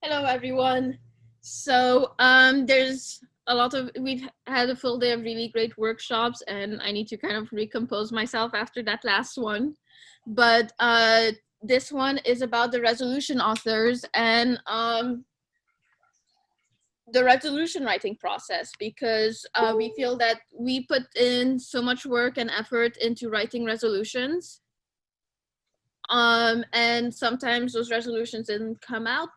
Hello, everyone. There's we've had a full day of really great workshops, and I need to kind of recompose myself after that last one. But this one is about the resolution authors and the resolution writing process because we feel that we put in so much work and effort into writing resolutions. And sometimes those resolutions didn't come out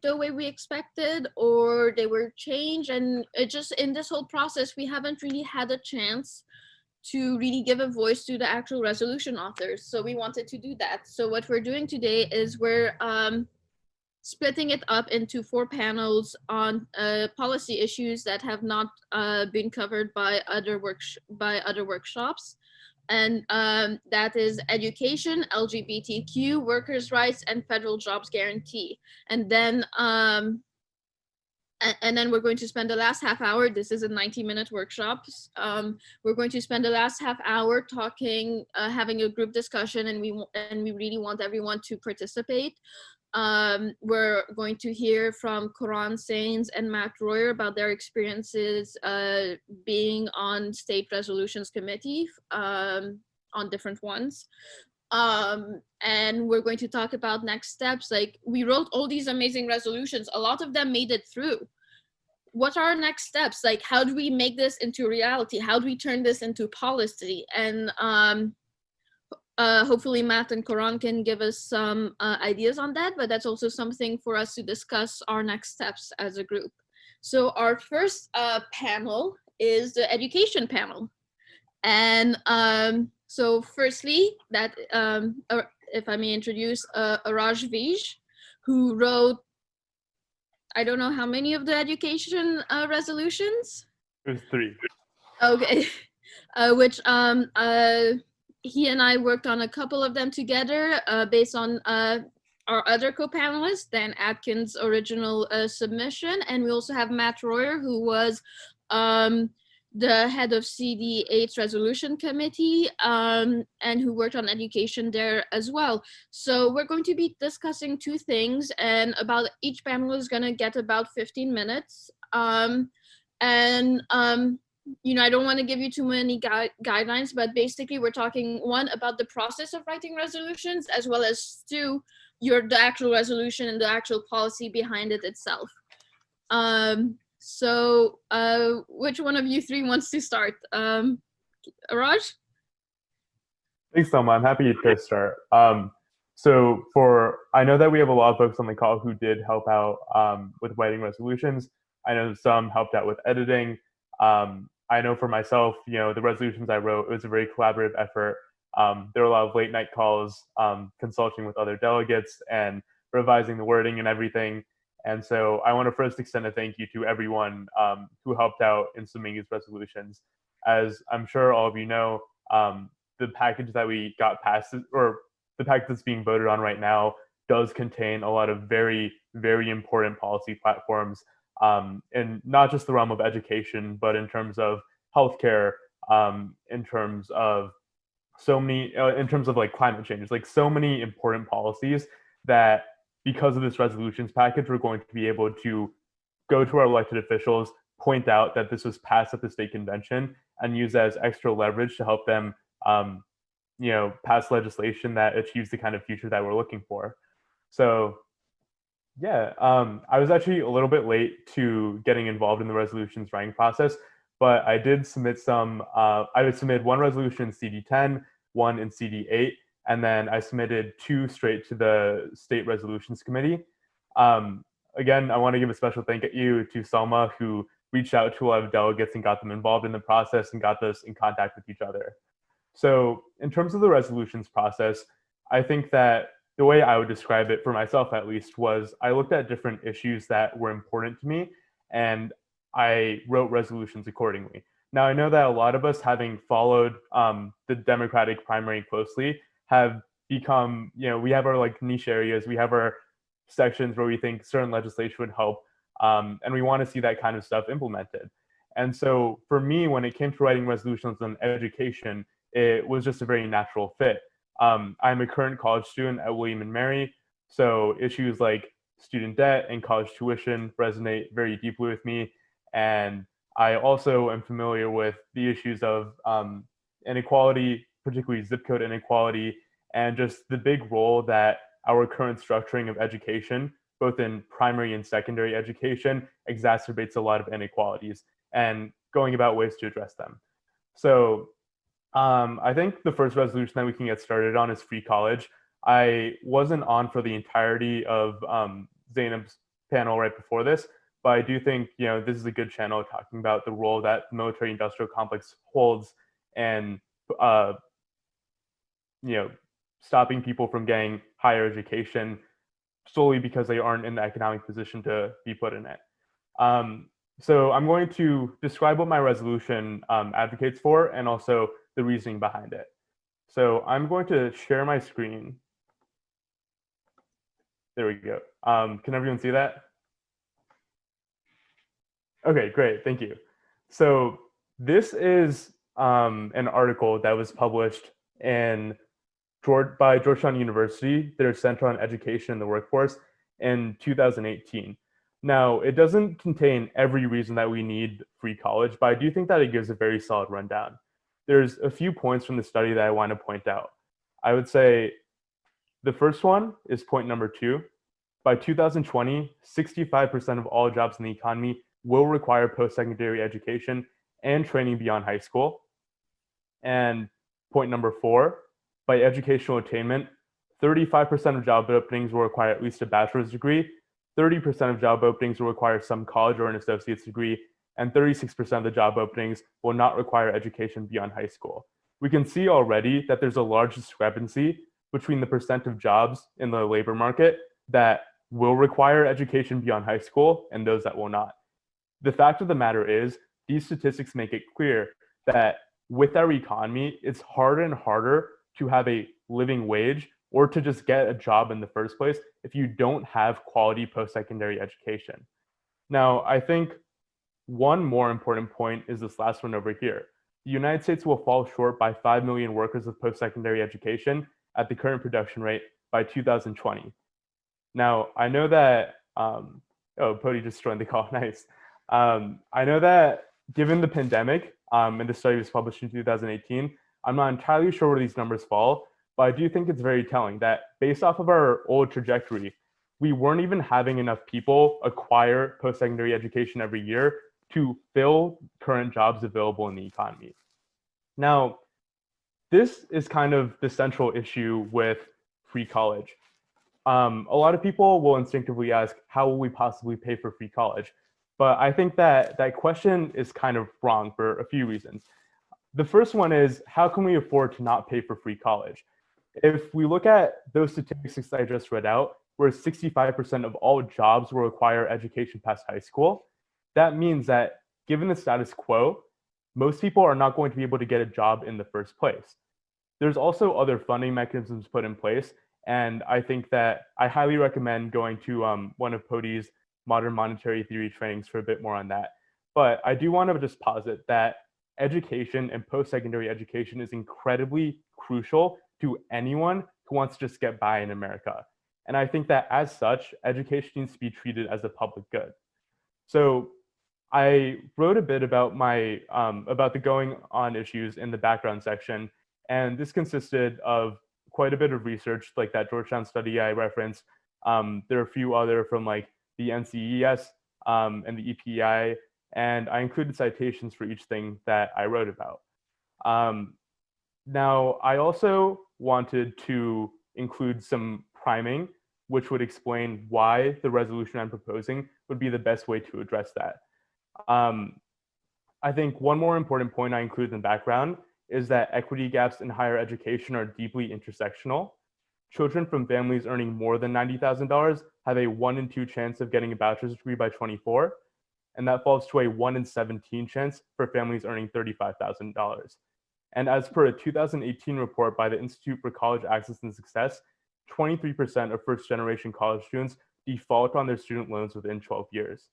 the way we expected, or they were changed, and it just in this whole process we haven't really had a chance to really give a voice to the actual resolution authors, so we wanted to do that. So what we're doing today is we're splitting it up into 4 panels on policy issues that have not been covered by other workshops, and that is education, LGBTQ, workers' rights, and federal jobs guarantee. And then and then we're going to spend the last half hour. This is a 90-minute workshop. We're going to spend the last half hour talking, having a group discussion, and we really want everyone to participate. We're going to hear from Coran Sains and Matt Royer about their experiences being on state resolutions committee, on different ones. And we're going to talk about next steps. Like, we wrote all these amazing resolutions, a lot of them made it through. What are our next steps? Like, how do we make this into reality? How do we turn this into policy? And hopefully Matt and Coran can give us some ideas on that, but that's also something for us to discuss our next steps as a group. So our first panel is the education panel. And so firstly, if I may introduce Araj Vij, who wrote, I don't know how many of the education resolutions? There's three. Okay. Which he and I worked on a couple of them together based on our other co-panelists, Dan Atkins' original submission. And we also have Matt Royer, who was the head of CD8's resolution committee, and who worked on education there as well. So we're going to be discussing two things, and about each panel is going to get about 15 minutes. I don't want to give you too many guidelines, but basically we're talking, one, about the process of writing resolutions, as well as two, the actual resolution and the actual policy behind it itself. Which one of you three wants to start? Raj? Thanks, Selma. I'm happy to start. I know that we have a lot of folks on the call who did help out with writing resolutions. I know some helped out with editing. I know for myself, the resolutions I wrote, it was a very collaborative effort. There were a lot of late night calls, consulting with other delegates and revising the wording and everything. And so I want to first extend a thank you to everyone who helped out in submitting these resolutions. As I'm sure all of you know, the package that we got passed, or the package that's being voted on right now, does contain a lot of very, very important policy platforms, in not just the realm of education, but in terms of healthcare, in terms of in terms of like climate change, like so many important policies that because of this resolutions package, we're going to be able to go to our elected officials, point out that this was passed at the state convention, and use that as extra leverage to help them, um, pass legislation that achieves the kind of future that we're looking for. So, yeah, I was actually a little bit late to getting involved in the resolutions writing process, but I did submit some. I would submit one resolution in CD10, one in CD8, and then I submitted two straight to the State Resolutions Committee. Again, I want to give a special thank you to Selma, who reached out to a lot of delegates and got them involved in the process and got us in contact with each other. So, in terms of the resolutions process, I think that the way I would describe it for myself, at least, was I looked at different issues that were important to me and I wrote resolutions accordingly. Now, I know that a lot of us, having followed the Democratic primary closely, have become, we have our like niche areas, we have our sections where we think certain legislation would help, and we want to see that kind of stuff implemented. And so for me, when it came to writing resolutions on education, it was just a very natural fit. I'm a current college student at William and Mary, so issues like student debt and college tuition resonate very deeply with me. And I also am familiar with the issues of inequality, particularly zip code inequality, and just the big role that our current structuring of education, both in primary and secondary education, exacerbates a lot of inequalities and going about ways to address them. So I think the first resolution that we can get started on is free college. I wasn't on for the entirety of Zainab's panel right before this, but I do think this is a good channel talking about the role that the military-industrial complex holds and uh, you know stopping people from getting higher education solely because they aren't in the economic position to be put in it. Um, so I'm going to describe what my resolution advocates for and also the reasoning behind it. So I'm going to share my screen. There we go. Can everyone see that? Okay, great. Thank you. So this is an article that was published by Georgetown University, their Center on Education in the Workforce, in 2018. Now, it doesn't contain every reason that we need free college, but I do think that it gives a very solid rundown. There's a few points from the study that I want to point out. I would say the first one is point number 2. By 2020, 65% of all jobs in the economy will require post-secondary education and training beyond high school. And point number 4, by educational attainment, 35% of job openings will require at least a bachelor's degree, 30% of job openings will require some college or an associate's degree, and 36% of the job openings will not require education beyond high school. We can see already that there's a large discrepancy between the percent of jobs in the labor market that will require education beyond high school and those that will not. The fact of the matter is, these statistics make it clear that with our economy, it's harder and harder to have a living wage or to just get a job in the first place if you don't have quality post-secondary education. Now, I think one more important point is this last one over here. The United States will fall short by 5 million workers with post-secondary education at the current production rate by 2020. Now, I know that, Pody just joined the call, nice. I know that given the pandemic, and the study was published in 2018, I'm not entirely sure where these numbers fall, but I do think it's very telling that based off of our old trajectory, we weren't even having enough people acquire post-secondary education every year to fill current jobs available in the economy. Now, this is kind of the central issue with free college. A lot of people will instinctively ask, how will we possibly pay for free college? But I think that that question is kind of wrong for a few reasons. The first one is, how can we afford to not pay for free college? If we look at those statistics I just read out, where 65% of all jobs will require education past high school, that means that given the status quo, most people are not going to be able to get a job in the first place. There's also other funding mechanisms put in place, and I think that I highly recommend going to one of Pody's modern monetary theory trainings for a bit more on that. But I do want to just posit that education and post-secondary education is incredibly crucial to anyone who wants to just get by in America. And I think that as such, education needs to be treated as a public good. So I wrote a bit about about the going on issues in the background section, and this consisted of quite a bit of research, like that Georgetown study I referenced. There are a few other from like the NCES and the EPEI, and I included citations for each thing that I wrote about. Now, I also wanted to include some priming, which would explain why the resolution I'm proposing would be the best way to address that. I think one more important point I include in the background is that equity gaps in higher education are deeply intersectional. Children from families earning more than $90,000 have a 1 in 2 chance of getting a bachelor's degree by 24, and that falls to a 1 in 17 chance for families earning $35,000. And as per a 2018 report by the Institute for College Access and Success, 23% of first-generation college students default on their student loans within 12 years.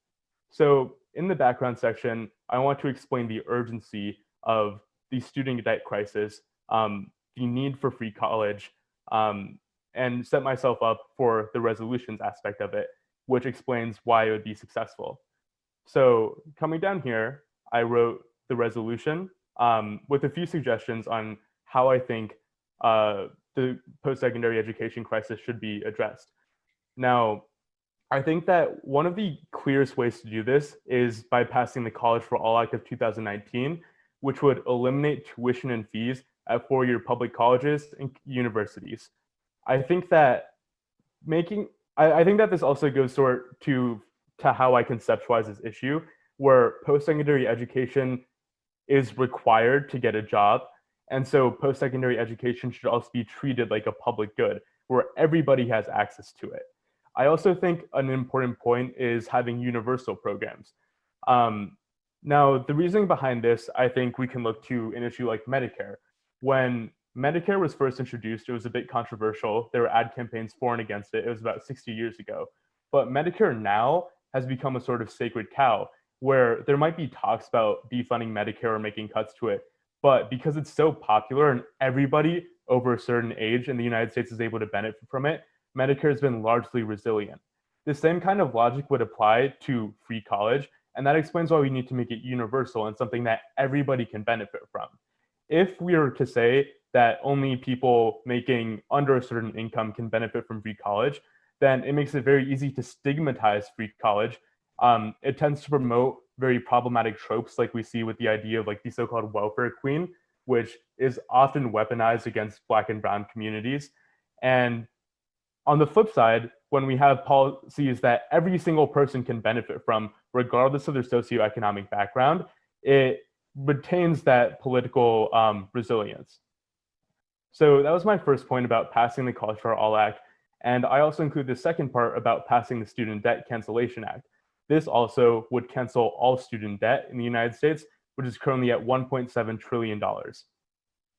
So in the background section, I want to explain the urgency of the student debt crisis, the need for free college, and set myself up for the resolutions aspect of it. which explains why it would be successful. So coming down here, I wrote the resolution with a few suggestions on how I think the post-secondary education crisis should be addressed. Now, I think that one of the clearest ways to do this is by passing the College for All Act of 2019, which would eliminate tuition and fees at four-year public colleges and universities. I think that I think that this also goes sort to how I conceptualize this issue, where post-secondary education is required to get a job. And so post-secondary education should also be treated like a public good where everybody has access to it. I also think an important point is having universal programs. Now, the reasoning behind this, I think we can look to an issue like Medicare. When Medicare was first introduced, it was a bit controversial. There were ad campaigns for and against it. It was about 60 years ago. But Medicare now has become a sort of sacred cow where there might be talks about defunding Medicare or making cuts to it. But because it's so popular and everybody over a certain age in the United States is able to benefit from it, Medicare has been largely resilient. The same kind of logic would apply to free college, and that explains why we need to make it universal and something that everybody can benefit from. If we were to say that only people making under a certain income can benefit from free college, then it makes it very easy to stigmatize free college. It tends to promote very problematic tropes like we see with the idea of like the so-called welfare queen, which is often weaponized against Black and brown communities. And on the flip side, when we have policies that every single person can benefit from, regardless of their socioeconomic background, it retains that political resilience. So that was my first point about passing the College for All Act. And I also include the second part about passing the Student Debt Cancellation Act. This also would cancel all student debt in the United States, which is currently at $1.7 trillion.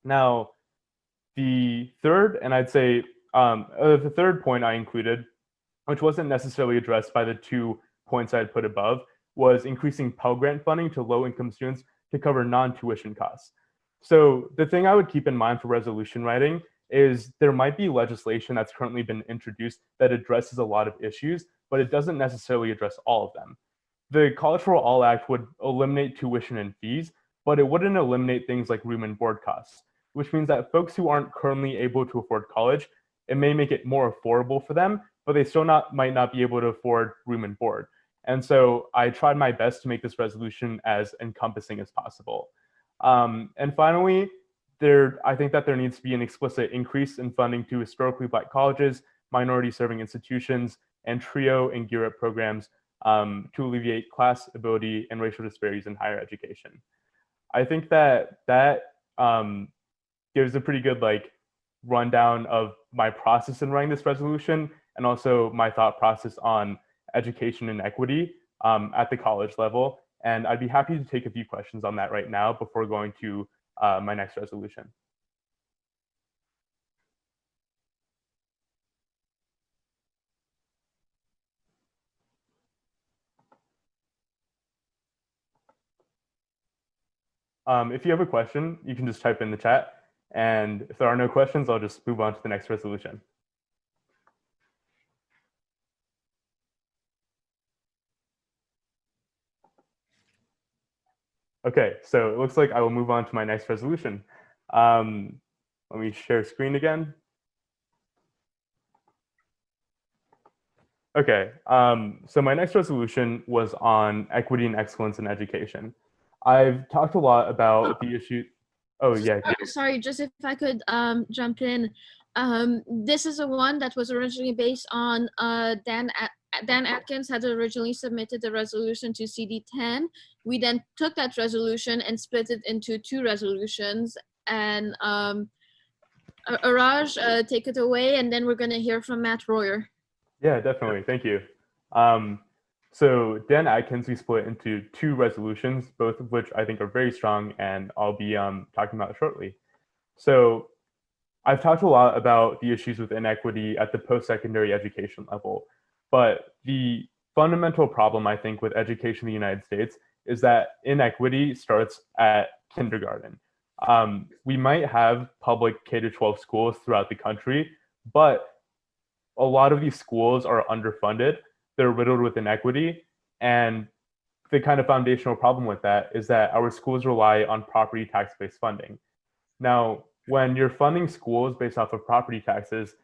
Now, the third, and I'd say the third point I included, which wasn't necessarily addressed by the 2 points I had put above, was increasing Pell Grant funding to low-income students to cover non-tuition costs. So the thing I would keep in mind for resolution writing is there might be legislation that's currently been introduced that addresses a lot of issues, but it doesn't necessarily address all of them. The College for All Act would eliminate tuition and fees, but it wouldn't eliminate things like room and board costs, which means that folks who aren't currently able to afford college, it may make it more affordable for them, but they still might not be able to afford room and board. And so I tried my best to make this resolution as encompassing as possible. And finally, I think that there needs to be an explicit increase in funding to historically Black colleges, minority serving institutions, and TRIO and GEAR Up programs to alleviate class, ability, and racial disparities in higher education. I think that gives a pretty good rundown of my process in writing this resolution and also my thought process on education and equity at the college level. And I'd be happy to take a few questions on that right now before going to my next resolution. If you have a question, you can just type in the chat. And if there are no questions, I'll just move on to the next resolution. Okay, so it looks like I will move on to my next resolution. Let me share screen again. Okay, so my next resolution was on equity and excellence in education. I've talked a lot about the issue. Oh yeah. Sorry, just if I could jump in. This is a one that was originally based on Dan Atkins had originally submitted the resolution to CD10. We then took that resolution and split it into 2 resolutions. And Araj, take it away, and then we're going to hear from Matt Royer. Yeah, definitely. Thank you. So Dan Atkins, we split into 2 resolutions, both of which I think are very strong, and I'll be talking about shortly. So I've talked a lot about the issues with inequity at the post-secondary education level, but the fundamental problem, I think, with education in the United States is that inequity starts at kindergarten. We might have public K-12 schools throughout the country, but a lot of these schools are underfunded. they're riddled with inequity. And the kind of foundational problem with that is that our schools rely on property tax-based funding. Now, when you're funding schools based off of property taxes,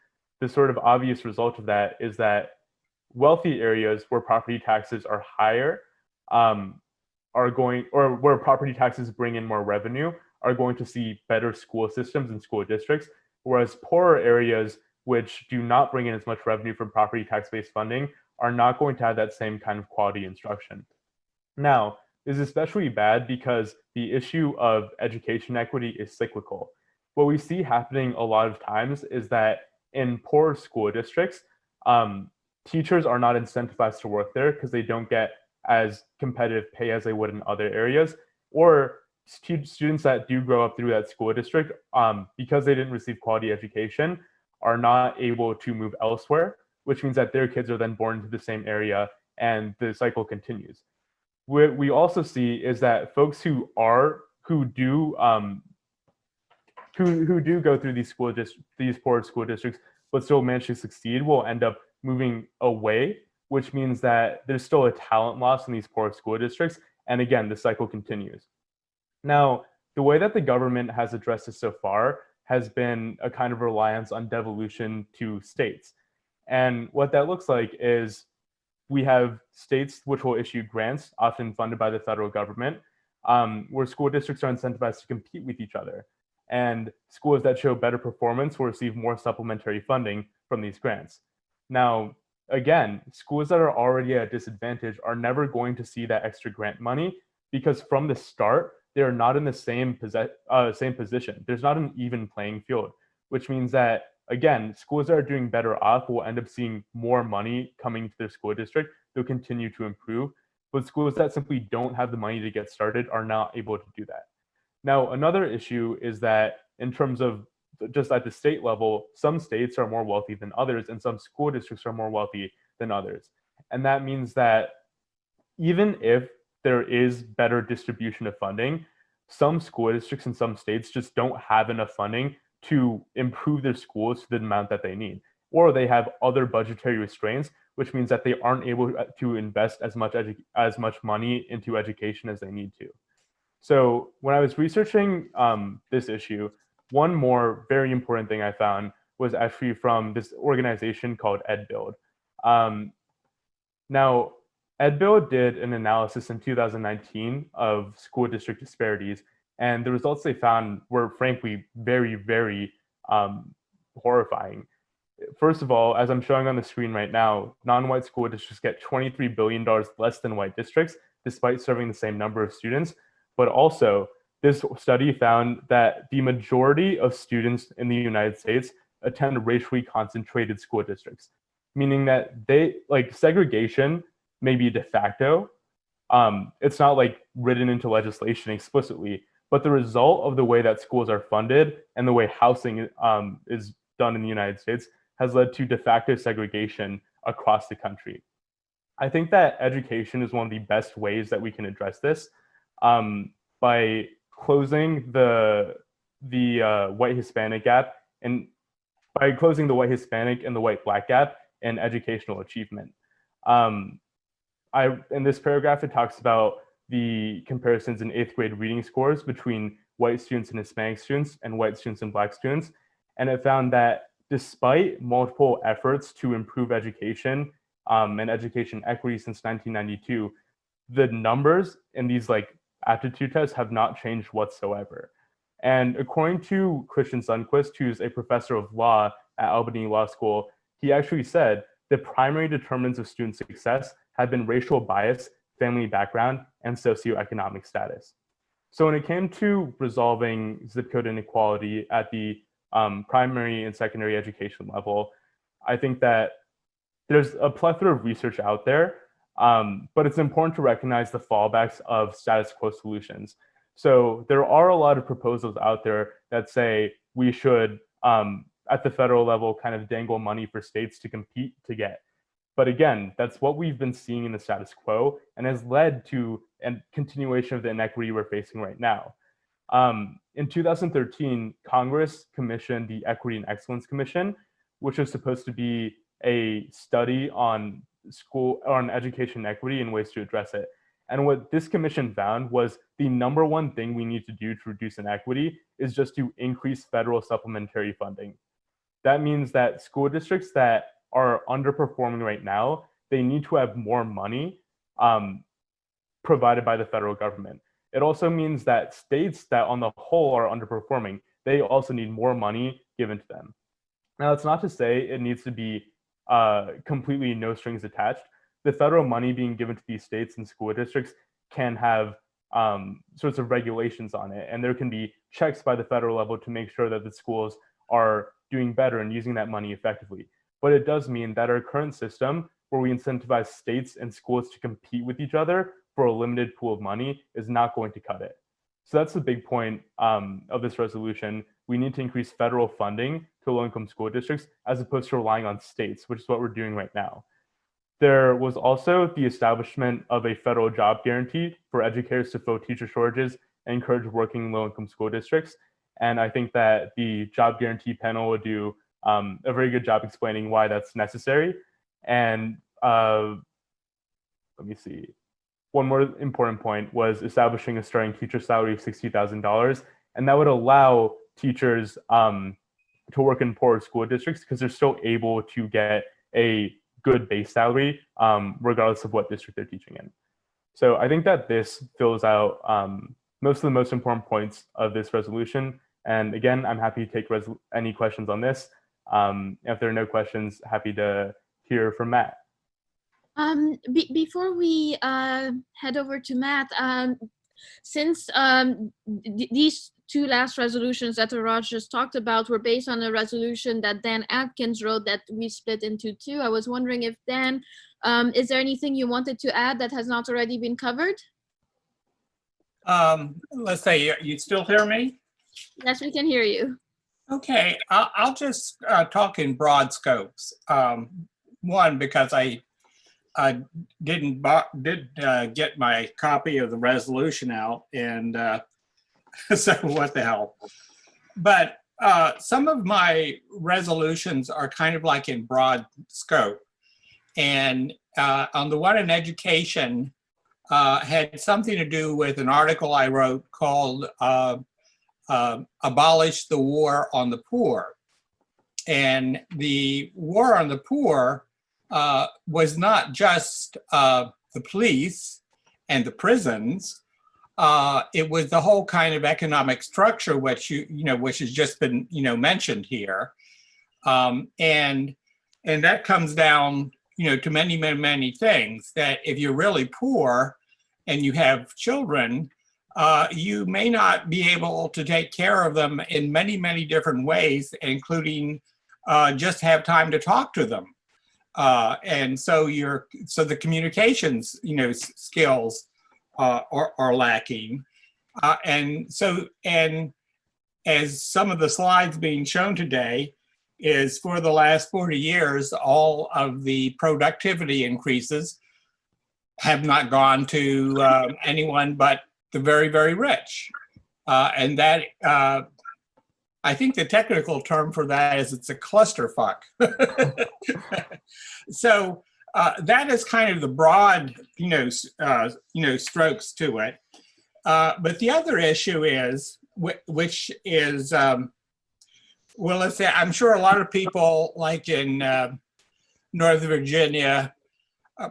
the sort of obvious result of that is that wealthy areas where property taxes are higher are going, or where property taxes bring in more revenue, are going to see better school systems and school districts, whereas poorer areas which do not bring in as much revenue from property tax-based funding are not going to have that same kind of quality instruction. Now, this is especially bad because the issue of education equity is cyclical. What we see happening a lot of times is that in poor school districts, teachers are not incentivized to work there because they don't get as competitive pay as they would in other areas, or students that do grow up through that school district, because they didn't receive quality education, are not able to move elsewhere, which means that their kids are then born into the same area and the cycle continues. What we also see is that folks who do go through these poor school districts but still manage to succeed will end up moving away, which means that there's still a talent loss in these poor school districts, and again the cycle continues. Now, the way that the government has addressed this so far has been a kind of reliance on devolution to states. And what that looks like is we have states which will issue grants, often funded by the federal government, where school districts are incentivized to compete with each other. And schools that show better performance will receive more supplementary funding from these grants. Now, again, schools that are already at a disadvantage are never going to see that extra grant money because from the start, they're not in the same position. There's not an even playing field, which means that, again, schools that are doing better off will end up seeing more money coming to their school district. They'll continue to improve, but schools that simply don't have the money to get started are not able to do that. Now, another issue is that in terms of just at the state level, some states are more wealthy than others, and some school districts are more wealthy than others. And that means that even if there is better distribution of funding, some school districts in some states just don't have enough funding to improve their schools to the amount that they need, or they have other budgetary restraints, which means that they aren't able to invest as much money into education as they need to. So when I was researching this issue, one more very important thing I found was actually from this organization called EdBuild. Now, EdBuild did an analysis in 2019 of school district disparities, and the results they found were frankly very, very horrifying. First of all, as I'm showing on the screen right now, non-white school districts get $23 billion less than white districts, despite serving the same number of students. But also, this study found that the majority of students in the United States attend racially concentrated school districts, meaning that segregation may be de facto. It's not like written into legislation explicitly, but the result of the way that schools are funded and the way housing is done in the United States has led to de facto segregation across the country. I think that education is one of the best ways that we can address this by closing the white Hispanic gap, and by closing the white Hispanic and the white Black gap in educational achievement. In this paragraph, it talks about the comparisons in 8th grade reading scores between white students and Hispanic students and white students and Black students. And it found that despite multiple efforts to improve education and education equity since 1992, the numbers in these aptitude tests have not changed whatsoever. And according to Christian Sundquist, who's a professor of law at Albany Law School, he actually said the primary determinants of student success have been racial bias, family background, and socioeconomic status. So when it came to resolving zip code inequality at the primary and secondary education level, I think that there's a plethora of research out there, but it's important to recognize the fallbacks of status quo solutions. So there are a lot of proposals out there that say we should, at the federal level, kind of dangle money for states to compete to get. But again, that's what we've been seeing in the status quo and has led to a continuation of the inequity we're facing right now. In 2013, Congress commissioned the Equity and Excellence Commission, which was supposed to be a study on school on education equity and ways to address it. And what this commission found was the number one thing we need to do to reduce inequity is just to increase federal supplementary funding. That means that school districts that are underperforming right now, they need to have more money provided by the federal government. It also means that states that on the whole are underperforming, they also need more money given to them. Now, it's not to say it needs to be completely no strings attached. The federal money being given to these states and school districts can have sorts of regulations on it, and there can be checks by the federal level to make sure that the schools are doing better and using that money effectively. But it does mean that our current system, where we incentivize states and schools to compete with each other for a limited pool of money, is not going to cut it. So that's the big point of this resolution. We need to increase federal funding to low-income school districts as opposed to relying on states, which is what we're doing right now. There was also the establishment of a federal job guarantee for educators to fill teacher shortages and encourage working low-income school districts. And I think that the job guarantee panel would do a very good job explaining why that's necessary. And let me see. One more important point was establishing a starting teacher salary of $60,000. And that would allow teachers to work in poorer school districts because they're still able to get a good base salary regardless of what district they're teaching in. So I think that this fills out most of the most important points of this resolution. And again, I'm happy to take any questions on this. If there are no questions, happy to hear from Matt. Before we head over to Matt, since these two last resolutions that Raj just talked about were based on a resolution that Dan Atkins wrote that we split into two, I was wondering if Dan, is there anything you wanted to add that has not already been covered? Let's say, you still hear me? Yes, we can hear you. Okay, I'll just talk in broad scopes. One, because I did get my copy of the resolution out, and so what the hell. But some of my resolutions are kind of like in broad scope. And on the one in education had something to do with an article I wrote called Abolish the War on the Poor. And the war on the poor was not just the police and the prisons. It was the whole kind of economic structure, which which has just been mentioned here, and that comes down to many things. That if you're really poor and you have children, you may not be able to take care of them in many different ways, including just have time to talk to them. And so the communications, skills are lacking. And as some of the slides being shown today is for the last 40 years, all of the productivity increases have not gone to anyone but the very rich. And that, I think the technical term for that is it's a clusterfuck. So that is kind of the broad, strokes to it. But the other issue is, which is, well, let's say, I'm sure a lot of people like in Northern Virginia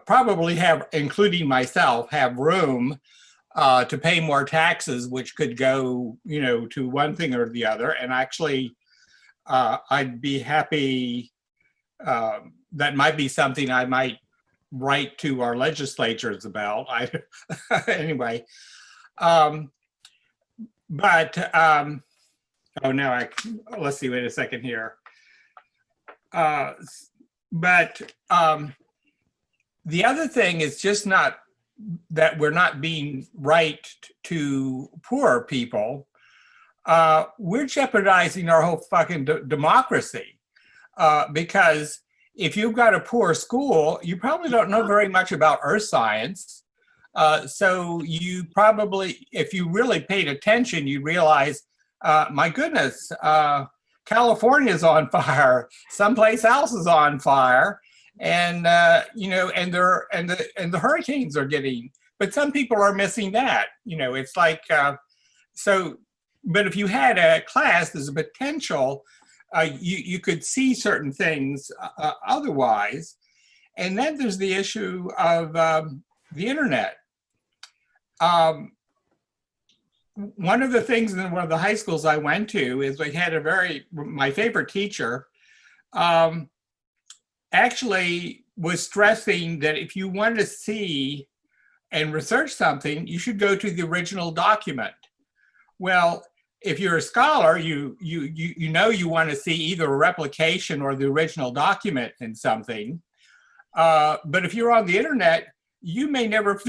probably have, including myself, have room to pay more taxes, which could go, to one thing or the other. And actually, I'd be happy. That might be something I might write to our legislatures about. Anyway, oh no, let's see. Wait a second here. But the other thing is just not that we're not being right to poor people. We're jeopardizing our whole fucking democracy, because if you've got a poor school, you probably don't know very much about earth science. So you probably, if you really paid attention, you realize, my goodness, California's on fire, someplace else is on fire. and you know, and the hurricanes are getting, but some people are missing that. You know, it's like so. But if you had a class, there's a potential you could see certain things otherwise. And then there's the issue of the internet. One of the things in one of the high schools I went to is we had my favorite teacher actually was stressing that if you want to see and research something, you should go to the original document. Well, if you're a scholar, you know you want to see either a replication or the original document in something. But if you're on the internet, you may never,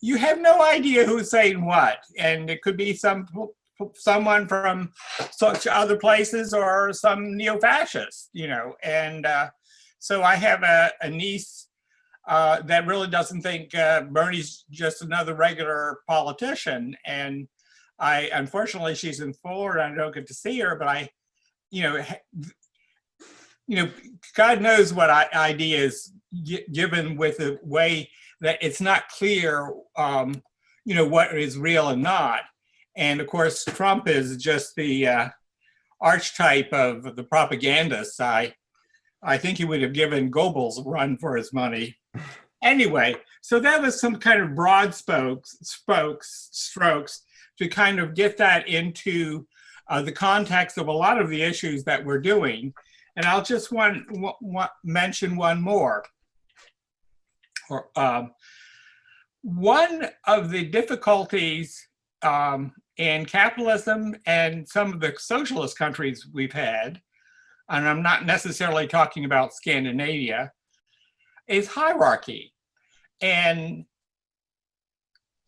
you have no idea who's saying what. And it could be someone from such other places or some neo-fascist, you know. And so I have a niece that really doesn't think Bernie's just another regular politician. And unfortunately, she's in Florida. I don't get to see her, but you know, God knows what ideas given with the way that it's not clear, you know, what is real and not. And of course, Trump is just the archetype of the propagandists. I think he would have given Goebbels a run for his money. Anyway, so that was some kind of broad strokes to kind of get that into the context of a lot of the issues that we're doing. And I'll just mention one more. One of the difficulties in capitalism and some of the socialist countries we've had, and I'm not necessarily talking about Scandinavia, is hierarchy. And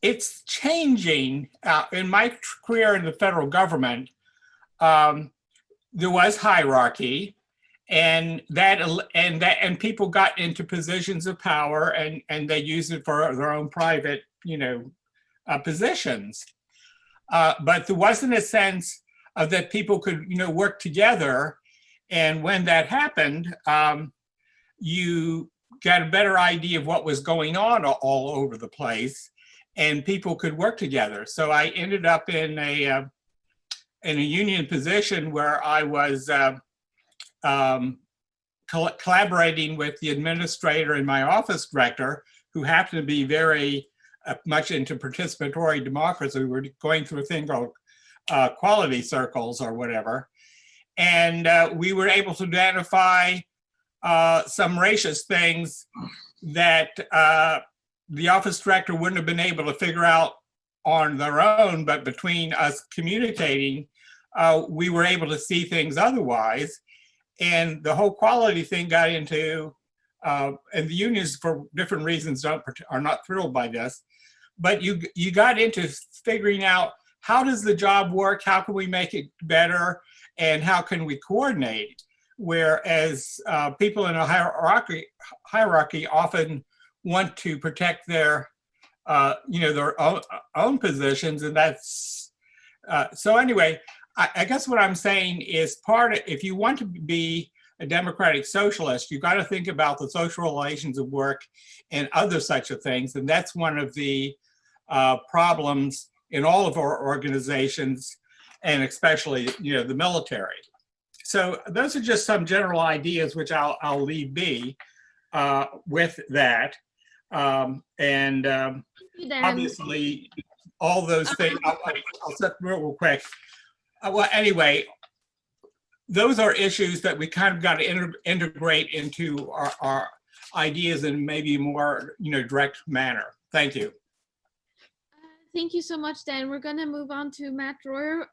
it's changing. In my career in the federal government, there was hierarchy, and people got into positions of power, and they used it for their own private, you know, positions. But there wasn't a sense of that people could, you know, work together. And when that happened, you got a better idea of what was going on all over the place, and people could work together. So I ended up in a union position where I was collaborating with the administrator and my office director, who happened to be very much into participatory democracy. We were going through a thing called quality circles or whatever. And we were able to identify some racist things that the office director wouldn't have been able to figure out on their own, but between us communicating, we were able to see things otherwise. And the whole quality thing got into, and the unions for different reasons are not thrilled by this, but you got into figuring out, how does the job work? How can we make it better? And how can we coordinate? Whereas people in a hierarchy often want to protect their, you know, their own positions, and that's so. Anyway, I guess what I'm saying is if you want to be a democratic socialist, you got to think about the social relations of work and other such a things, and that's one of the problems in all of our organizations, and especially, you know, the military. So those are just some general ideas, which I'll leave be with that. Obviously, all those things, I'll set real quick. Well, anyway, those are issues that we kind of got to integrate into our ideas in maybe more, you know, direct manner. Thank you. Thank you so much, Dan. We're going to move on to Matt Royer.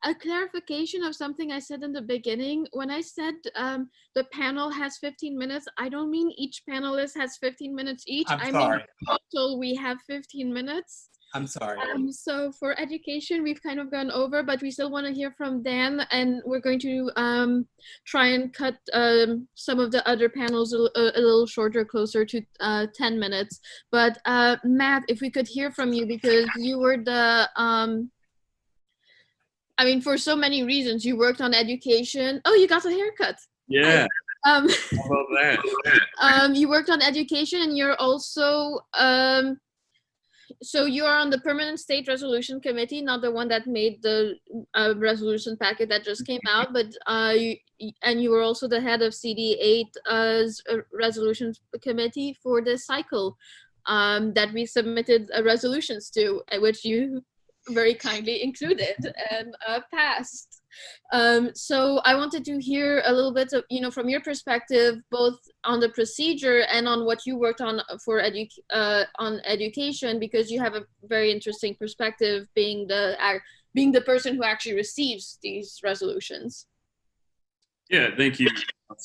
A clarification of something I said in the beginning. When I said the panel has 15 minutes, I don't mean each panelist has 15 minutes each. I'm sorry. Mean total we have 15 minutes. I'm sorry. So for education, we've kind of gone over, but we still want to hear from Dan, and we're going to try and cut some of the other panels a little shorter, closer to 10 minutes. But Matt, if we could hear from you, because you were the, I mean, for so many reasons, you worked on education. Oh, you got a haircut. Yeah. Um, How about that? you worked on education, and you're also so you're on the permanent state resolution committee, not the one that made the resolution packet that just came out, but and you were also the head of CD8's resolution committee for this cycle that we submitted resolutions to, which you very kindly included and passed. So I wanted to hear a little bit of, from your perspective, both on the procedure and on what you worked on for on education, because you have a very interesting perspective being the person who actually receives these resolutions. Yeah, thank you,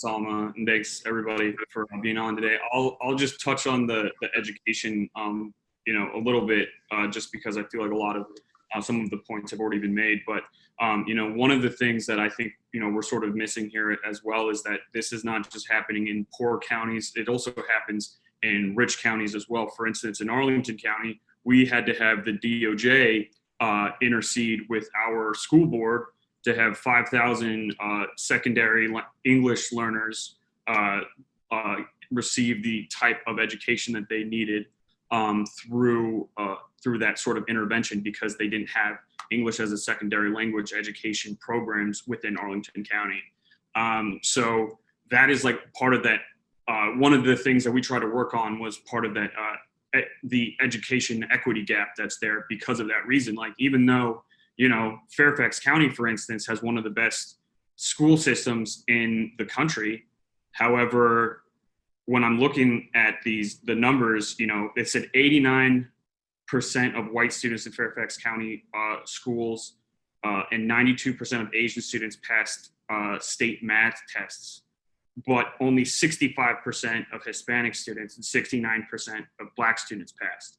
Salma, and thanks everybody for being on today. I'll just touch on the education, a little bit, just because I feel like a lot of some of the points have already been made. But one of the things that I think we're sort of missing here as well is that this is not just happening in poor counties; it also happens in rich counties as well. For instance, in Arlington County, we had to have the DOJ intercede with our school board to have 5,000 secondary English learners receive the type of education that they needed through that sort of intervention, because they didn't have English as a secondary language education programs within Arlington County. So that is like part of that. One of the things that we try to work on was part of that, the education equity gap that's there because of that reason. Like, even though Fairfax County, for instance, has one of the best school systems in the country. However, when I'm looking at the numbers, it said 89% of white students in Fairfax County schools and 92% of Asian students passed state math tests, but only 65% of Hispanic students and 69% of Black students passed.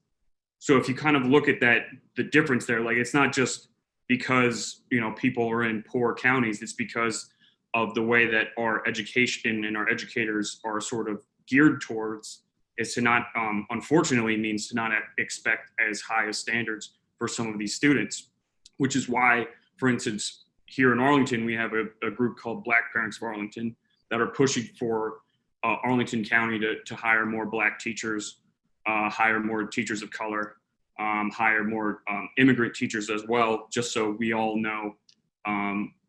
So if you kind of look at that, the difference there, like, it's not just because people are in poor counties, it's because of the way that our education and our educators are sort of geared towards, is to not, unfortunately, means to not expect as high of standards for some of these students, which is why, for instance, here in Arlington, we have a group called Black Parents of Arlington that are pushing for Arlington County to hire more Black teachers, hire more teachers of color, hire more immigrant teachers as well, just so we all know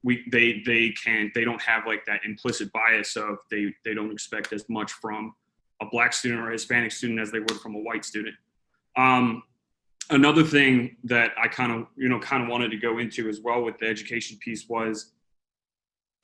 they don't have like that implicit bias of they don't expect as much from a Black student or a Hispanic student as they would from a white student. Another thing that I kind of wanted to go into as well with the education piece was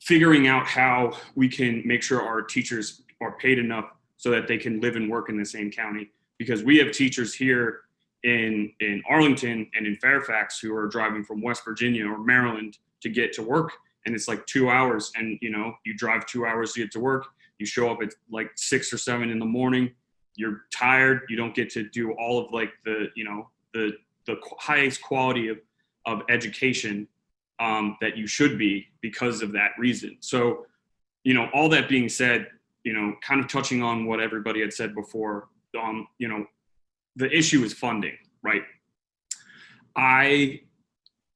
figuring out how we can make sure our teachers are paid enough so that they can live and work in the same county, because we have teachers here in Arlington and in Fairfax who are driving from West Virginia or Maryland to get to work, and it's like 2 hours, and you drive 2 hours to get to work, you show up at like 6 or 7 in the morning, you're tired, you don't get to do all of like the highest quality of education that you should be because of that reason. So all that being said, kind of touching on what everybody had said before, the issue is funding, right? I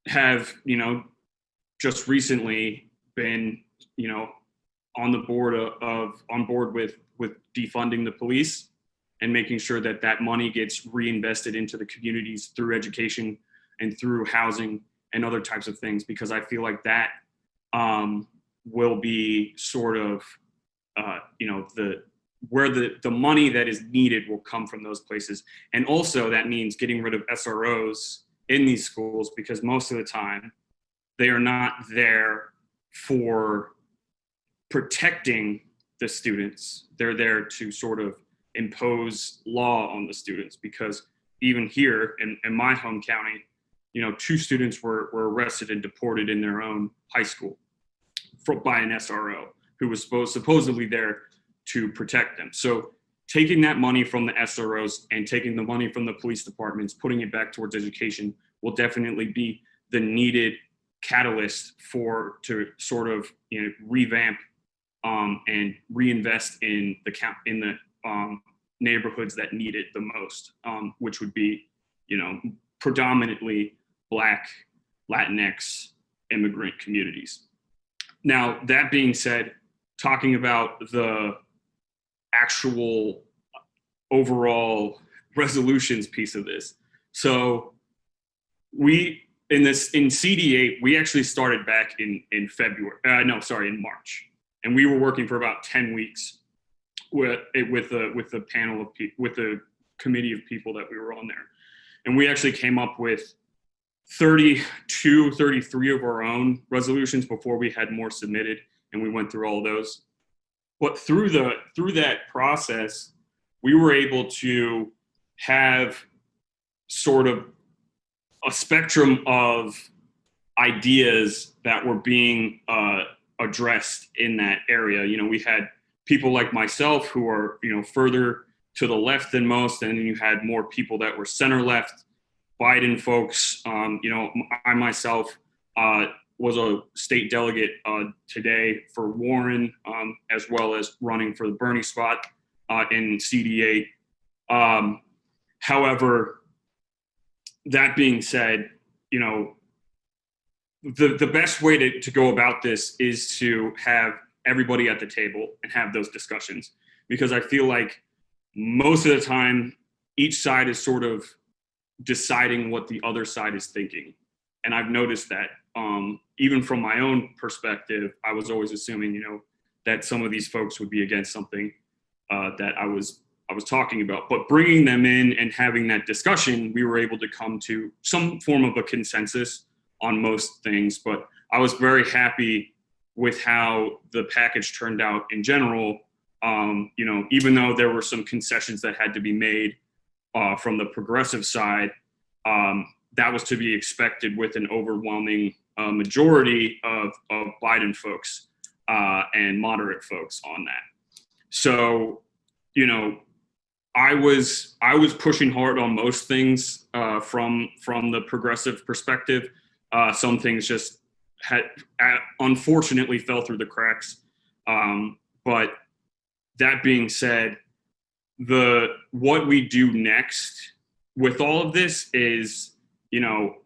have, just recently been, on board with defunding the police and making sure that that money gets reinvested into the communities through education and through housing and other types of things, because I feel like that will be sort of, where the money that is needed will come from those places. And also that means getting rid of SROs in these schools, because most of the time they are not there for protecting the students. They're there to sort of impose law on the students, because even here in my home county, 2 students were arrested and deported in their own high school by an SRO who was supposedly there to protect them. So taking that money from the SROs and taking the money from the police departments, putting it back towards education will definitely be the needed catalyst to sort of revamp and reinvest in the neighborhoods that need it the most, which would be predominantly Black, Latinx, immigrant communities. Now, that being said, talking about the actual overall resolutions piece of this. So in CD8, we actually started back in March, and we were working for about 10 weeks with the panel of with the committee of people that we were on there, and we actually came up with 33 of our own resolutions before we had more submitted, and we went through all those. But through that process, we were able to have sort of a spectrum of ideas that were being addressed in that area. You know, we had people like myself who are, you know, further to the left than most, and then you had more people that were center left, Biden folks. You know, I myself was a state delegate today for Warren, as well as running for the Bernie spot in CD8. However, that being said, you know, the best way to go about this is to have everybody at the table and have those discussions, because I feel like most of the time each side is sort of deciding what the other side is thinking. And I've noticed that even from my own perspective, I was always assuming, you know, that some of these folks would be against something that I was talking about. But bringing them in and having that discussion, we were able to come to some form of a consensus on most things. But I was very happy with how the package turned out in general. You know, even though there were some concessions that had to be made from the progressive side, that was to be expected with an overwhelming majority of Biden folks and moderate folks on that. So, you know, I was pushing hard on most things from the progressive perspective. Some things just unfortunately fell through the cracks. But that being said, what we do next with all of this is, you know,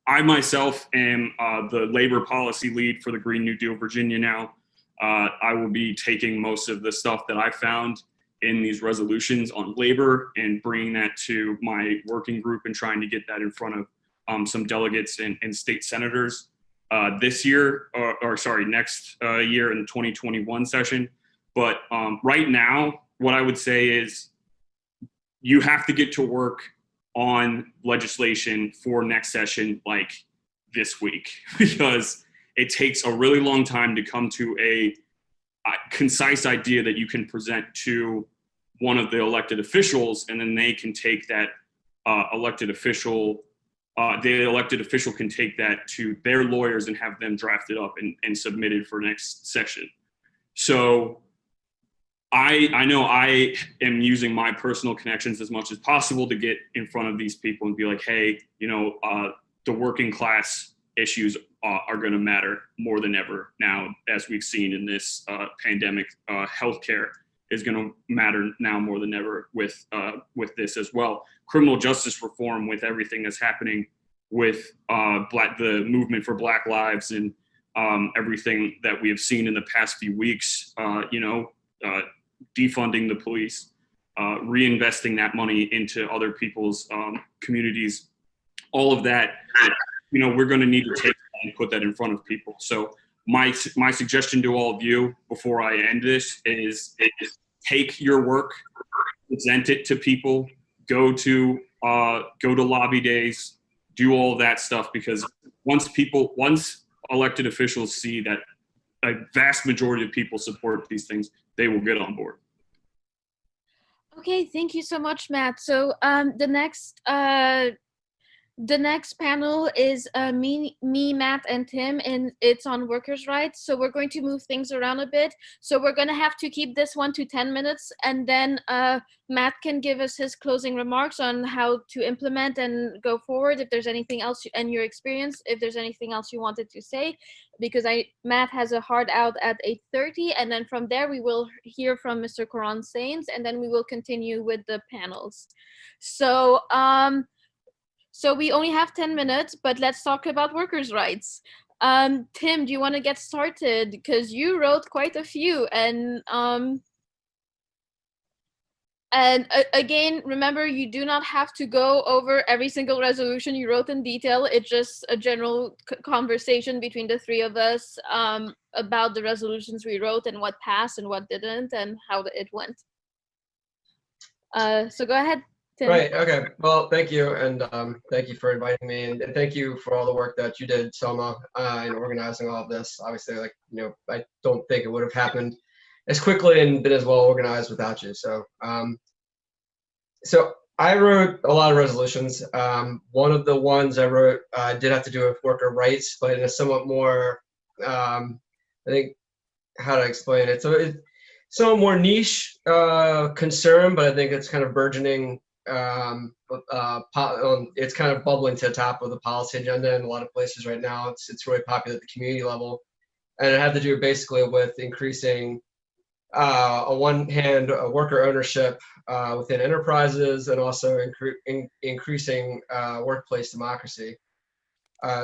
I myself am the labor policy lead for the Green New Deal Virginia now. I will be taking most of the stuff that I found in these resolutions on labor and bringing that to my working group and trying to get that in front of some delegates and state senators this year, next year in the 2021 session. But right now, what I would say is you have to get to work on legislation for next session, like this week, because it takes a really long time to come to a concise idea that you can present to one of the elected officials, and then they can take that elected official can take that to their lawyers and have them drafted up and submitted for next session. So I know I am using my personal connections as much as possible to get in front of these people and be like, hey, you know, the working class issues are going to matter more than ever now, as we've seen in this pandemic. Healthcare is going to matter now more than ever with this as well. Criminal justice reform, with everything that's happening with the movement for Black lives and everything that we have seen in the past few weeks, defunding the police, reinvesting that money into other people's communities, all of that, you know, we're going to need to take and put that in front of people. So my suggestion to all of you before I end this is take your work, present it to people, go to lobby days, do all of that stuff, because once elected officials see that a vast majority of people support these things, they will get on board. Okay, thank you so much, Matt. So the next panel is me, Matt, and Tim, and it's on workers' rights. So we're going to move things around a bit. So we're going to have to keep this one to 10 minutes, and then Matt can give us his closing remarks on how to implement and go forward. If there's anything else and your experience, if there's anything else you wanted to say, because Matt has a hard out at 8:30, and then from there we will hear from Mr. Karan Sains, and then we will continue with the panels. So we only have 10 minutes, but let's talk about workers' rights. Tim, do you want to get started? Because you wrote quite a few, and again, remember, you do not have to go over every single resolution you wrote in detail. It's just a general conversation between the three of us about the resolutions we wrote and what passed and what didn't and how it went. So go ahead, Tim. Right. Okay. Well, thank you, and thank you for inviting me, and thank you for all the work that you did, Selma, in organizing all of this. Obviously, like, you know, I don't think it would have happened as quickly and been as well organized without you. So, so I wrote a lot of resolutions. One of the ones I wrote did have to do with worker rights, but in a somewhat more, I think, how to explain it. So it's somewhat more niche concern, but I think it's kind of burgeoning. It's kind of bubbling to the top of the policy agenda in a lot of places right now. It's really popular at the community level, and it had to do basically with increasing, on one hand, worker ownership within enterprises, and also increasing workplace democracy.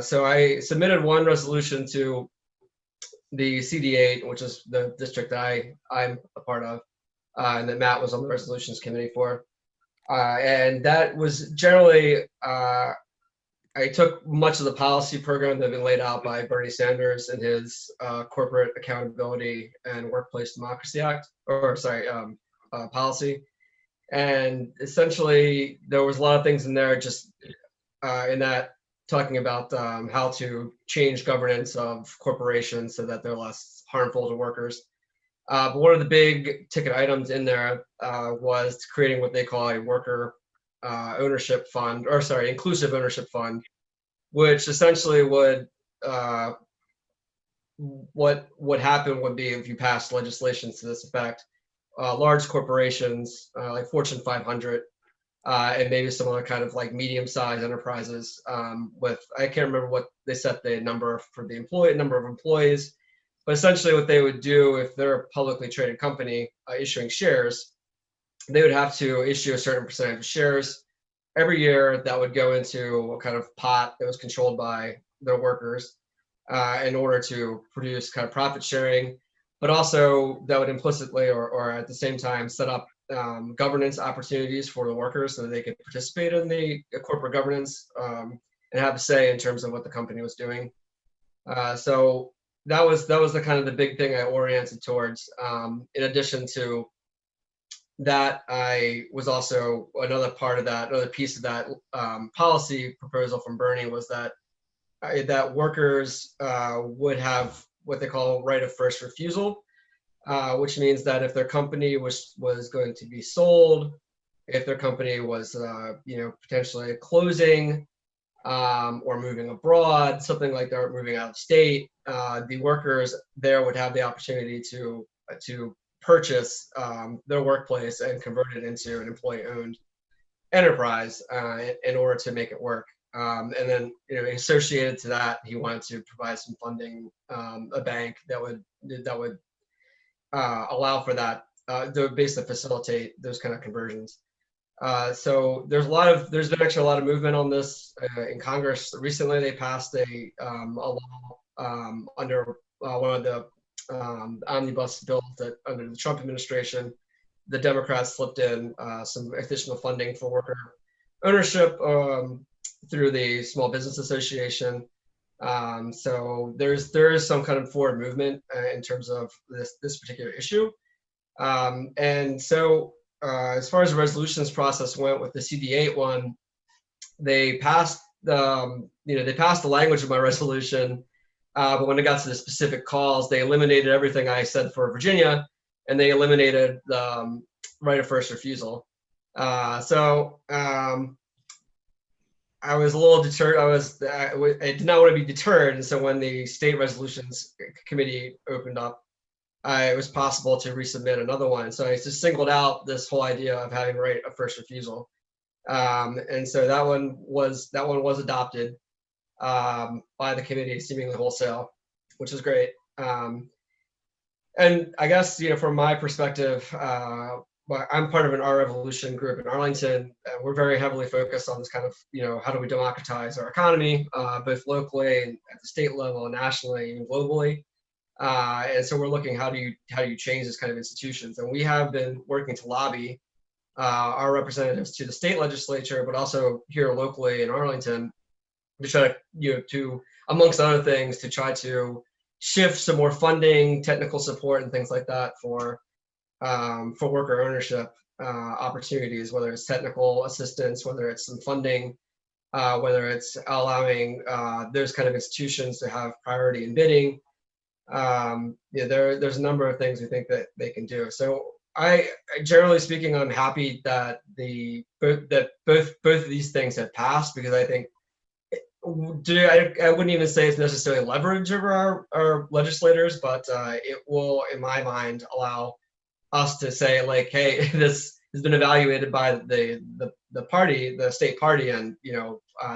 So I submitted one resolution to the CD8, which is the district that I'm a part of, and that Matt was on the resolutions committee for. And that was generally, I took much of the policy program that had been laid out by Bernie Sanders in his Corporate Accountability and Workplace Democracy Act, or sorry, policy. And essentially, there was a lot of things in there just in that talking about how to change governance of corporations so that they're less harmful to workers. But one of the big ticket items in there was creating what they call a worker ownership fund, or sorry, inclusive ownership fund, which essentially would, what would happen would be, if you passed legislation to this effect, large corporations like Fortune 500 and maybe some other kind of like medium-sized enterprises with, I can't remember what they set the number for the number of employees, but essentially what they would do if they're a publicly traded company issuing shares, they would have to issue a certain percentage of shares every year that would go into a kind of pot that was controlled by their workers in order to produce kind of profit sharing, but also that would implicitly or at the same time set up governance opportunities for the workers so that they could participate in the corporate governance and have a say in terms of what the company was doing. So that was the kind of the big thing I oriented towards. In addition to that, I was also another piece of that policy proposal from Bernie was that that workers would have what they call right of first refusal, which means that if their company was going to be sold, if their company was potentially closing or moving abroad, something like that, moving out of state, the workers there would have the opportunity to purchase their workplace and convert it into an employee-owned enterprise in order to make it work. And then, associated to that, he wanted to provide some funding, a bank that would allow for that, to basically facilitate those kind of conversions. So there's been actually a lot of movement on this in Congress. Recently, they passed a law under one of the omnibus bills that under the Trump administration, the Democrats slipped in some additional funding for worker ownership through the Small Business Association. So there is some kind of forward movement in terms of this particular issue. And so as far as the resolutions process went with the CD8 one, they passed the language of my resolution, but when it got to the specific calls, they eliminated everything I said for Virginia, and they eliminated the right of first refusal. I was a little deterred. I did not want to be deterred, and so when the state resolutions committee opened up, it was possible to resubmit another one. So I just singled out this whole idea of having right of first refusal, and so that one was adopted by the committee seemingly wholesale, which is great. And I guess from my perspective, I'm part of an Our Revolution group in Arlington, and we're very heavily focused on this kind of, how do we democratize our economy, both locally and at the state level, and nationally, and globally. And so we're looking, how do you change this kind of institutions? And we have been working to lobby our representatives to the state legislature, but also here locally in Arlington, to try to amongst other things, to try to shift some more funding, technical support, and things like that for worker ownership opportunities, whether it's technical assistance, whether it's some funding, whether it's allowing those kind of institutions to have priority in bidding. There's a number of things we think that they can do. So generally speaking, I'm happy that both of these things have passed, because I think I wouldn't even say it's necessarily leverage over our legislators, but it will, in my mind, allow us to say, like, hey, this has been evaluated by the party, the state party, and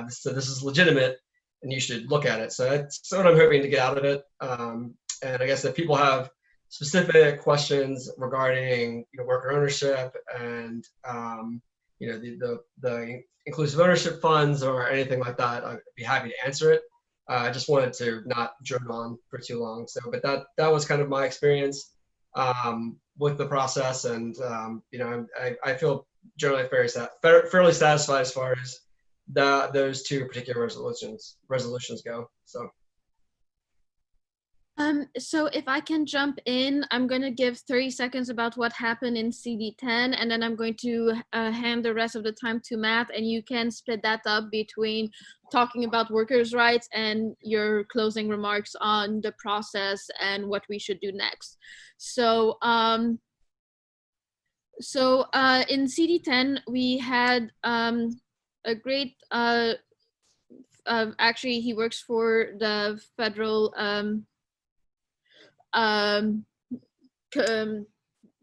so this is legitimate, and you should look at it. So that's what I'm hoping to get out of it. And I guess if people have specific questions regarding worker ownership and the inclusive ownership funds or anything like that, I'd be happy to answer it. I just wanted to not drone on for too long. So, but that was kind of my experience with the process, and I feel generally fairly satisfied as far as those two particular resolutions go. So if I can jump in, I'm going to give 30 seconds about what happened in CD10, and then I'm going to hand the rest of the time to Matt, and you can split that up between talking about workers' rights and your closing remarks on the process and what we should do next. So, in CD10, we had a great, actually he works for the federal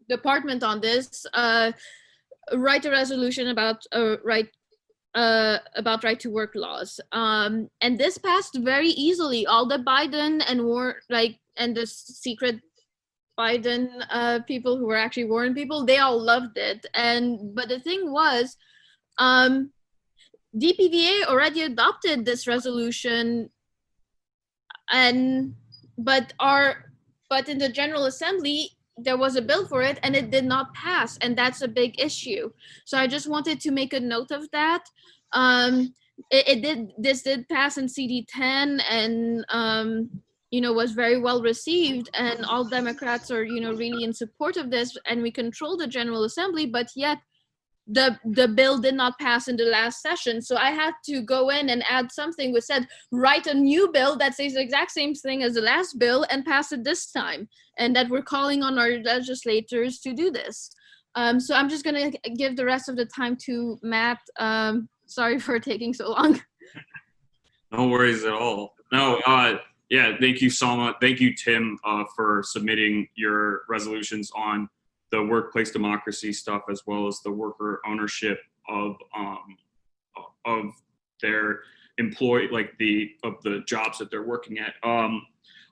department on this, write a resolution about right to work laws, and this passed very easily. All the Biden and the secret Biden people who were actually Warren people, they all loved it. But the thing was, DPVA already adopted this resolution, but in the General Assembly, there was a bill for it and it did not pass, and that's a big issue. So I just wanted to make a note of that. This did pass in CD10, and was very well received, and all Democrats are really in support of this, and we control the General Assembly, but yet the bill did not pass in the last session. So I had to go in and add something which said, write a new bill that says the exact same thing as the last bill and pass it this time, and that we're calling on our legislators to do this. So I'm just going to give the rest of the time to Matt. Sorry for taking so long. No worries at all. No, yeah, thank you, Salma. Thank you, Tim, for submitting your resolutions on the workplace democracy stuff, as well as the worker ownership of their employee, of the jobs that they're working at.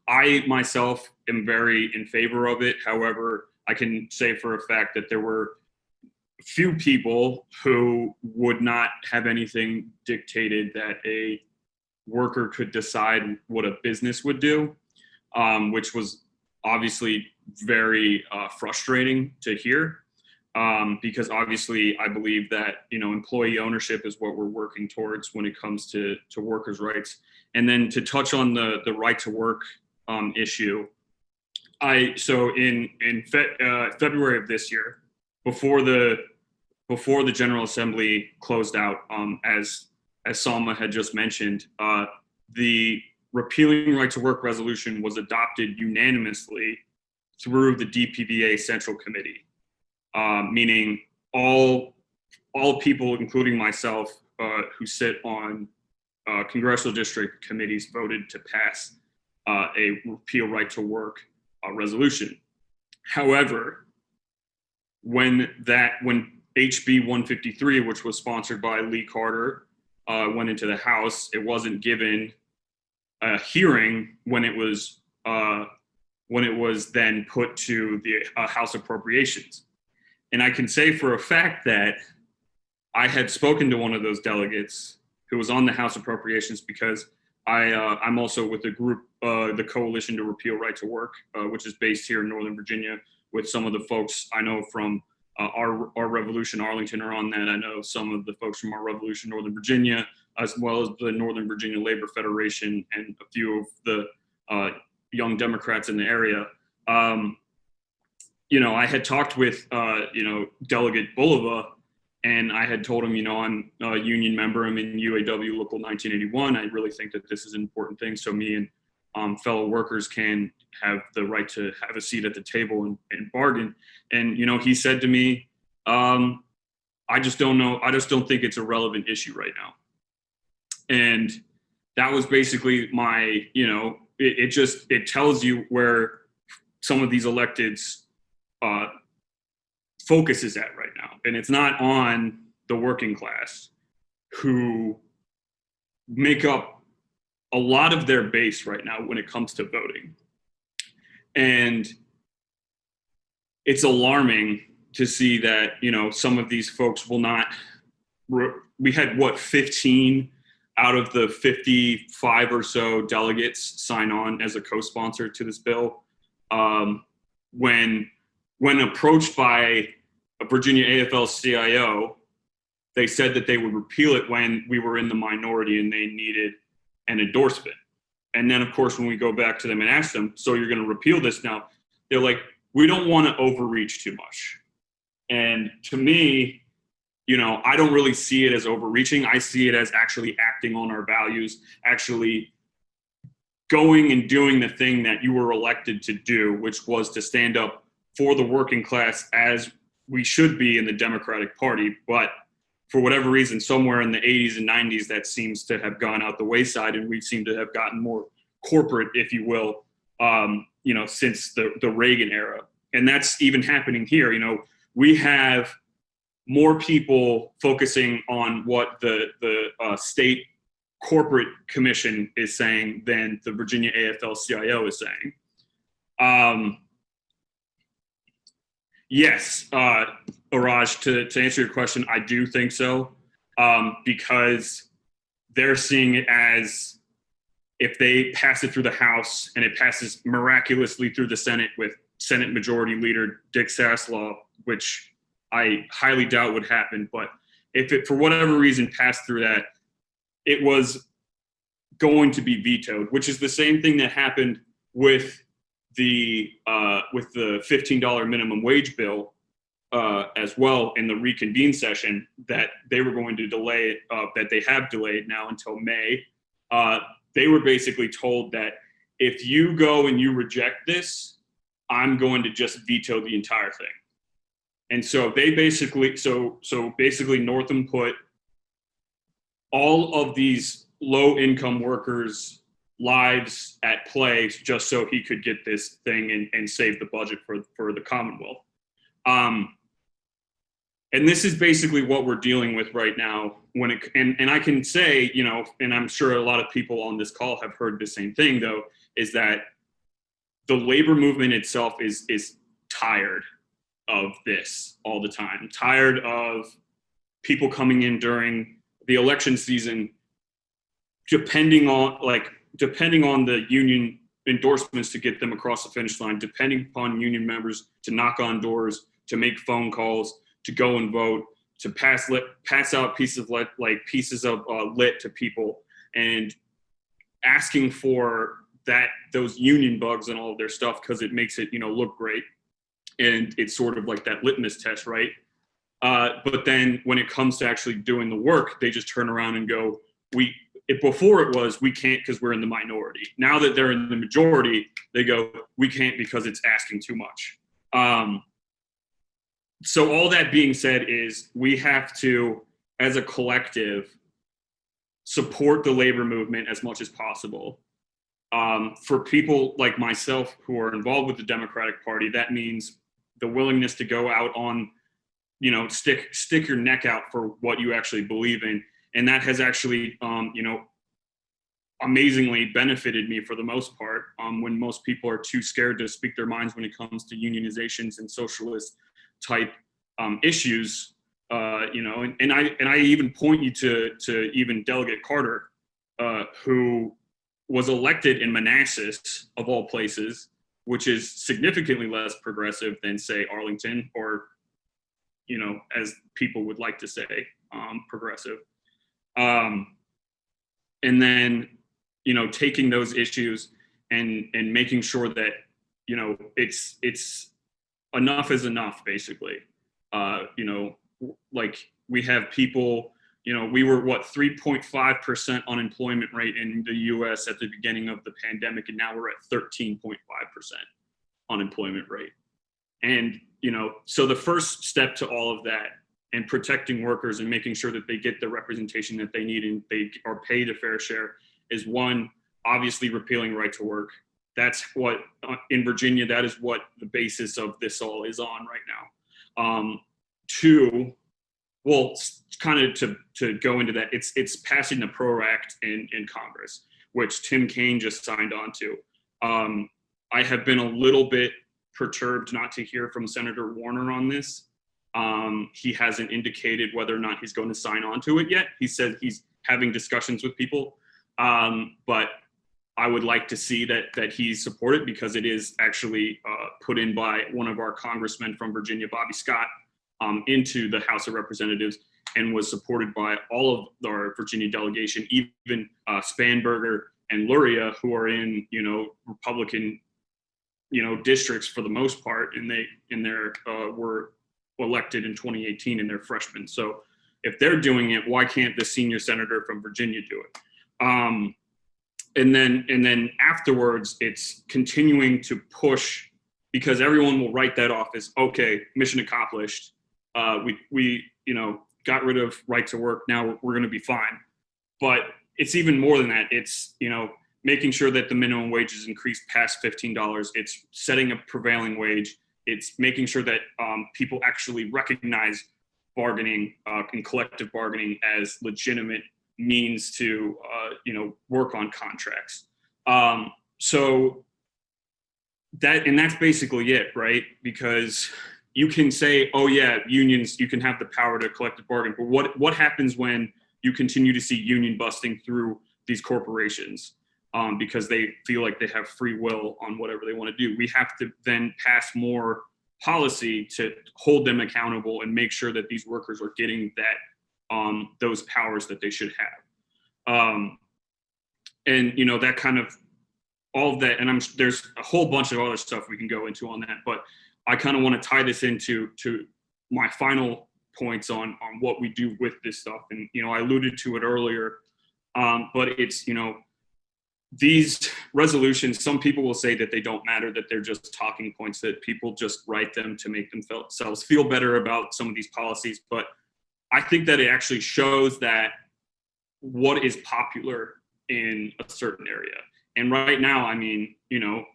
I myself am very in favor of it. However, I can say for a fact that there were few people who would not have anything dictated that a worker could decide what a business would do, which was obviously very frustrating to hear, because obviously I believe that employee ownership is what we're working towards when it comes to workers' rights. And then to touch on the right to work issue, so in February of this year, before the General Assembly closed out, as Salma had just mentioned, the repealing right to work resolution was adopted unanimously through the DPVA Central Committee, meaning all people, including myself, who sit on congressional district committees, voted to pass a repeal right to work resolution. However, when HB 153, which was sponsored by Lee Carter, went into the House, it wasn't given a hearing when it was then put to the House Appropriations. And I can say for a fact that I had spoken to one of those delegates who was on the House Appropriations, because I'm also with the group, the Coalition to Repeal Right to Work, which is based here in Northern Virginia, with some of the folks I know from our Revolution Arlington are on that. I know some of the folks from our Revolution Northern Virginia, as well as the Northern Virginia Labor Federation and a few of the young Democrats in the area. You know, I had talked with, you know, Delegate Bulova, and I had told him, you know, I'm a union member. I'm in UAW Local 1981. I really think that this is an important thing, so me and fellow workers can have the right to have a seat at the table and bargain. And, you know, he said to me, I just don't know. I just don't think it's a relevant issue right now. And that was basically my, you know, it tells you where some of these electeds focus is at right now. And it's not on the working class, who make up a lot of their base right now when it comes to voting. And it's alarming to see that, you know, some of these folks will not, we had what, 15 out of the 55 or so delegates sign on as a co-sponsor to this bill. When approached by a Virginia AFL-CIO, they said that they would repeal it when we were in the minority and they needed an endorsement. And then, of course, when we go back to them and ask them, so you're going to repeal this now? They're like, we don't want to overreach too much. And to me, you know, I don't really see it as overreaching. I see it as actually acting on our values, actually going and doing the thing that you were elected to do, which was to stand up for the working class, as we should be in the Democratic Party. But for whatever reason, somewhere in the 80s and 90s, that seems to have gone out the wayside, and we seem to have gotten more corporate, if you will, you know, since the Reagan era. And that's even happening here. You know, we have more people focusing on what the state corporate commission is saying than the Virginia AFL-CIO is saying. Yes, Iraj, to answer your question, I do think so, because they're seeing it as, if they pass it through the House and it passes miraculously through the Senate with Senate Majority Leader Dick Saslaw, which I highly doubt would happen, but if it, for whatever reason, passed through that, it was going to be vetoed, which is the same thing that happened with the $15 minimum wage bill as well in the reconvene session, that they were going to delay, that they have delayed now until May. They were basically told that if you go and you reject this, I'm going to just veto the entire thing. And so they basically, so basically Northam put all of these low income workers' lives at play just so he could get this thing and save the budget for the Commonwealth. And this is basically what we're dealing with right now. When it, and I can say, you know, and I'm sure a lot of people on this call have heard the same thing though, is that the labor movement itself is tired of this all the time, tired of people coming in during the election season, depending on the union endorsements to get them across the finish line, depending upon union members to knock on doors, to make phone calls, to go and vote, to pass out pieces of lit to people, and asking for those union bugs and all of their stuff because it makes it, you know, look great. And it's sort of like that litmus test, right? But then when it comes to actually doing the work, they just turn around and go, before it was, we can't because we're in the minority. Now that they're in the majority, they go, we can't because it's asking too much. So all that being said is we have to, as a collective, support the labor movement as much as possible. For people like myself who are involved with the Democratic Party, that means the willingness to go out on, you know, stick your neck out for what you actually believe in. And that has actually, you know, amazingly benefited me for the most part, when most people are too scared to speak their minds when it comes to unionizations and socialist type issues, and I even point you to even Delegate Carter, who was elected in Manassas of all places, which is significantly less progressive than say Arlington, or as people would like to say, progressive. And then taking those issues and making sure that it's enough is enough, basically. Like we have people, we were 3.5% unemployment rate in the US at the beginning of the pandemic, and now we're at 13.5% unemployment rate. And so the first step to all of that, and protecting workers and making sure that they get the representation that they need and they are paid a fair share, is one, obviously repealing right to work. That's what in Virginia, that is what the basis of this all is on right now. Two, well, kind of to go into that, it's passing the PRO Act in Congress, which Tim Kaine just signed on to. I have been a little bit perturbed not to hear from Senator Warner on this. He hasn't indicated whether or not he's going to sign on to it yet. He said he's having discussions with people, but I would like to see that he's supported, because it is actually put in by one of our congressmen from Virginia, Bobby Scott, into the House of Representatives, and was supported by all of our Virginia delegation, even Spanberger and Luria, who are in Republican districts for the most part, and they were elected in 2018 and they're freshmen. So if they're doing it, why can't the senior senator from Virginia do it? And then afterwards, it's continuing to push, because everyone will write that off as, okay, mission accomplished. We got rid of right to work. Now we're going to be fine. But it's even more than that. It's making sure that the minimum wage is increased past $15. It's setting a prevailing wage. It's making sure that people actually recognize bargaining and collective bargaining as legitimate means to work on contracts. So that's basically it, right? Because you can say, oh yeah, unions, you can have the power to collective bargain, but what happens when you continue to see union busting through these corporations because they feel like they have free will on whatever they want to do? We have to then pass more policy to hold them accountable and make sure that these workers are getting that those powers that they should have. And that kind of all of that, and there's a whole bunch of other stuff we can go into on that, but I kind of want to tie this into my final points on what we do with this stuff. And I alluded to it earlier, but it's these resolutions, some people will say that they don't matter, that they're just talking points, that people just write them to make themselves feel better about some of these policies. But I think that it actually shows that what is popular in a certain area. And right now, I mean,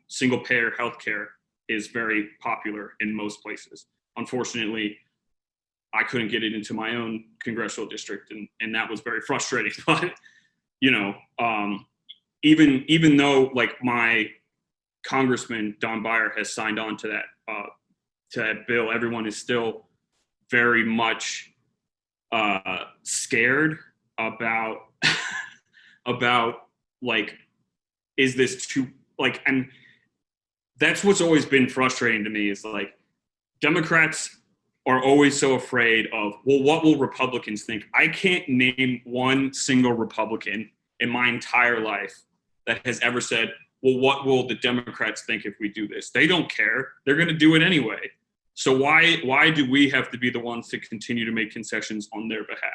single payer healthcare is very popular in most places. Unfortunately, I couldn't get it into my own congressional district, and that was very frustrating. But even though like my congressman Don Beyer has signed on to that bill, everyone is still very much scared about like, is this too like, and that's what's always been frustrating to me, is like Democrats are always so afraid of, well, what will Republicans think? I can't name one single Republican in my entire life that has ever said, well, what will the Democrats think if we do this? They don't care. They're going to do it anyway. So why do we have to be the ones to continue to make concessions on their behalf?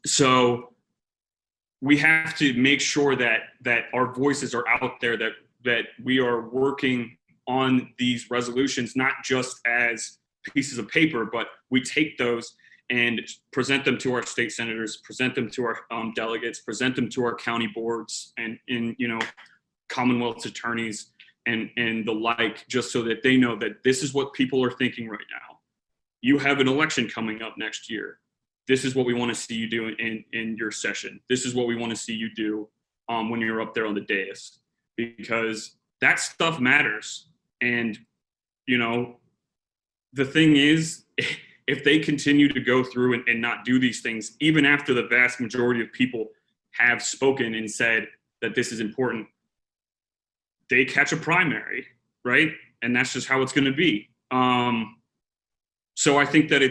So we have to make sure that our voices are out there, that we are working on these resolutions, not just as pieces of paper, but we take those and present them to our state senators, present them to our delegates, present them to our county boards and Commonwealth's attorneys and the like, just so that they know that this is what people are thinking right now. You have an election coming up next year. This is what we want to see you do in your session. This is what we want to see you do when you're up there on the dais, because that stuff matters. And, the thing is, if they continue to go through and not do these things, even after the vast majority of people have spoken and said that this is important, they catch a primary, right? And that's just how it's going to be. So I think that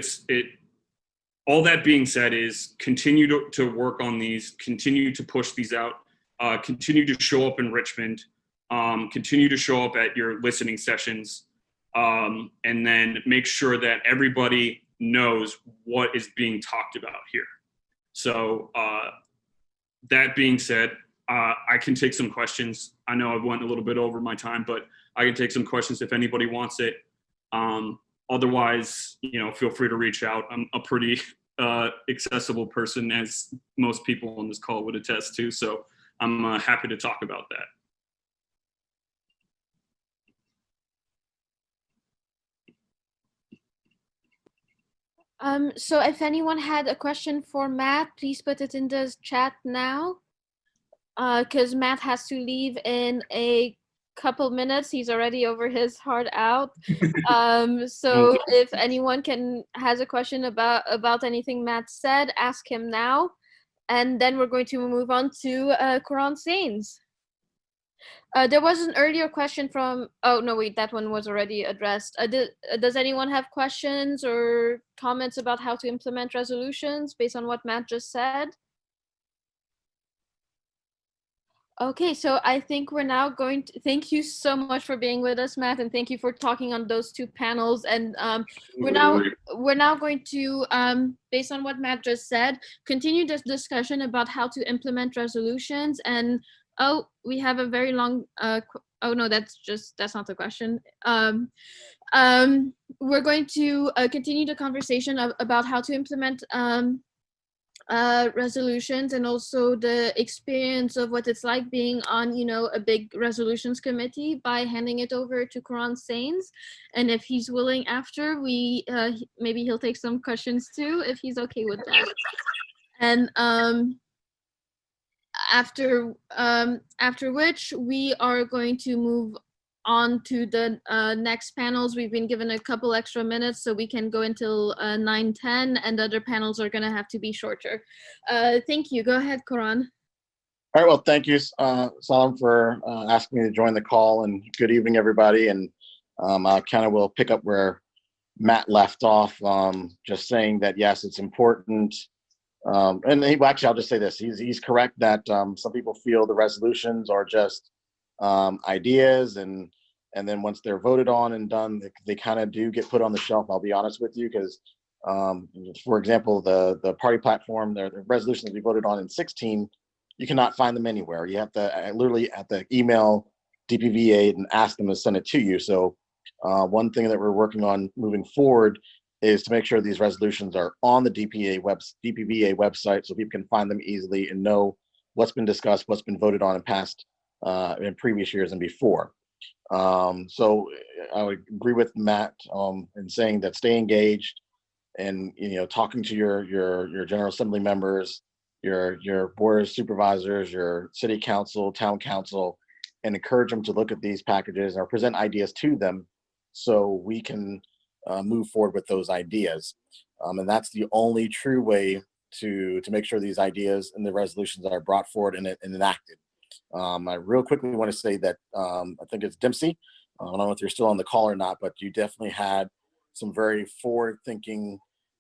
all that being said is continue to work on these, continue to push these out, continue to show up in Richmond, continue to show up at your listening sessions, and then make sure that everybody knows what is being talked about here. So that being said, I can take some questions. I know I went a little bit over my time, but I can take some questions if anybody wants it. Otherwise, feel free to reach out. I'm a pretty accessible person, as most people on this call would attest to. So I'm happy to talk about that. So if anyone had a question for Matt, please put it in the chat now. Because Matt has to leave in a couple minutes. He's already over his hard out. So if anyone has a question about anything Matt said, ask him now. And then we're going to move on to Quran Sains. There was an earlier question from, oh no, wait, that one was already addressed. Does anyone have questions or comments about how to implement resolutions based on what Matt just said? Okay, so I think we're now going to, thank you so much for being with us, Matt, and thank you for talking on those two panels. And we're now going to, based on what Matt just said, continue this discussion about how to implement resolutions. And oh, we have a very long, oh no, that's not the question. We're going to continue the conversation about how to implement resolutions, and also the experience of what it's like being on, a big resolutions committee, by handing it over to Quran Sains. And if he's willing, after maybe he'll take some questions too, if he's okay with that. And after which we are going to move on to the next panels. We've been given a couple extra minutes, so we can go until 9:10, and the other panels are going to have to be shorter. Thank you. Go ahead, Quran. All right. Well, thank you, Salam, for asking me to join the call, and good evening, everybody. And I kind of will pick up where Matt left off, just saying that, yes, it's important. And actually, I'll just say this. He's correct that some people feel the resolutions are just ideas, and then once they're voted on and done, they kind of do get put on the shelf. I'll be honest with you, because for example, the party platform, the resolutions we voted on in 2016, you cannot find them anywhere. You have to literally have to email DPVA and ask them to send it to you. So one thing that we're working on moving forward is to make sure these resolutions are on the DPVA website, so people can find them easily and know what's been discussed, what's been voted on in previous years and before. So I would agree with Matt in saying that stay engaged, and talking to your General Assembly members, your board of supervisors, your city council, town council, and encourage them to look at these packages or present ideas to them, so we can move forward with those ideas. And that's the only true way to make sure these ideas and the resolutions are brought forward and enacted. I real quickly want to say that I think it's Dempsey. I don't know if you're still on the call or not, but you definitely had some very forward-thinking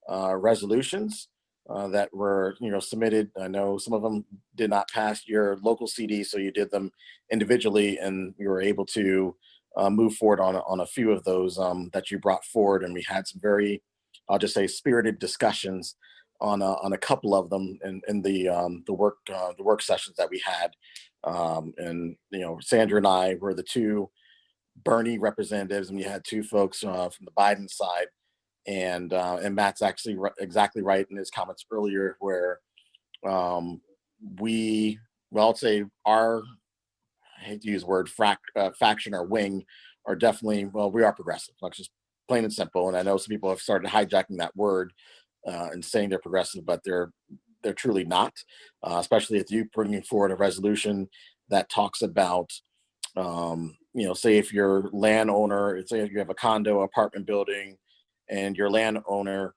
resolutions that were submitted. I know some of them did not pass your local CD, so you did them individually, and you were able to move forward on a few of those that you brought forward. And we had some very, I'll just say, spirited discussions on a couple of them in the work sessions that we had. And Sandra and I were the two Bernie representatives, and you had two folks from the Biden side. And Matt's actually exactly right in his comments earlier, where I'd say our, I hate to use the word faction or wing, are definitely, we are progressive, like just plain and simple. And I know some people have started hijacking that word and saying they're progressive, but they're truly not, especially if you bringing forward a resolution that talks about, say if you're landowner, say if you have a condo apartment building, and your landowner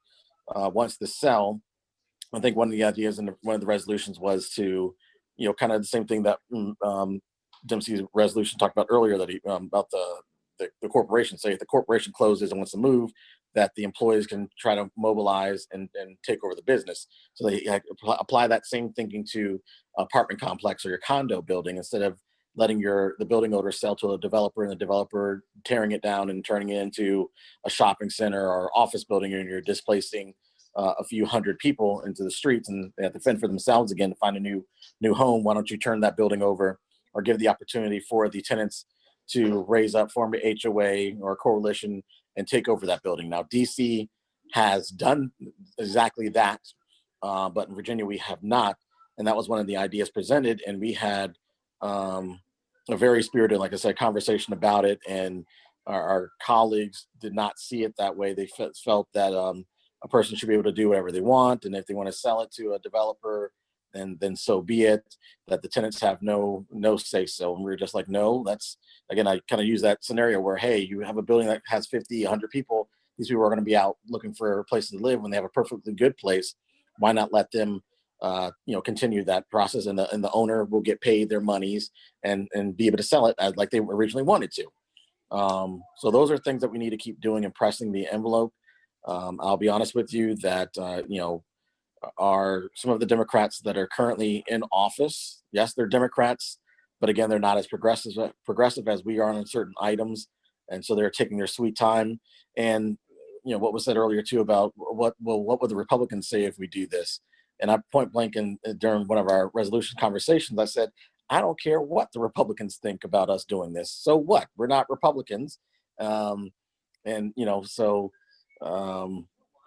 wants to sell. I think one of the ideas in one of the resolutions was to, kind of the same thing that Dempsey's resolution talked about earlier, that he about the corporation. Say if the corporation closes and wants to move, that the employees can try to mobilize and take over the business. So they apply that same thinking to apartment complex or your condo building, instead of letting the building owner sell to a developer and the developer tearing it down and turning it into a shopping center or office building, and you're displacing a few hundred people into the streets, and they have to fend for themselves again to find a new home. Why don't you turn that building over, or give the opportunity for the tenants to raise up, form a HOA or a coalition, and take over that building? Now, DC has done exactly that, but in Virginia we have not, and that was one of the ideas presented. And we had a very spirited, like I said, conversation about it, and our colleagues did not see it that way. They felt that a person should be able to do whatever they want, and if they want to sell it to a developer, then so be it. That the tenants have no say so. And we were just like, no, that's, again, I kind of use that scenario where, hey, you have a building that has 50, 100 people. These people are going to be out looking for a place to live when they have a perfectly good place. Why not let them, continue that process, and the owner will get paid their monies and be able to sell it as like they originally wanted to. So those are things that we need to keep doing and pressing the envelope. I'll be honest with you that, are some of the Democrats that are currently in office. Yes, they're Democrats, but again, they're not as progressive as we are on certain items. And so they're taking their sweet time. And, what was said earlier too about what would the Republicans say if we do this? And I point blank during one of our resolution conversations, I said, I don't care what the Republicans think about us doing this. So what? We're not Republicans.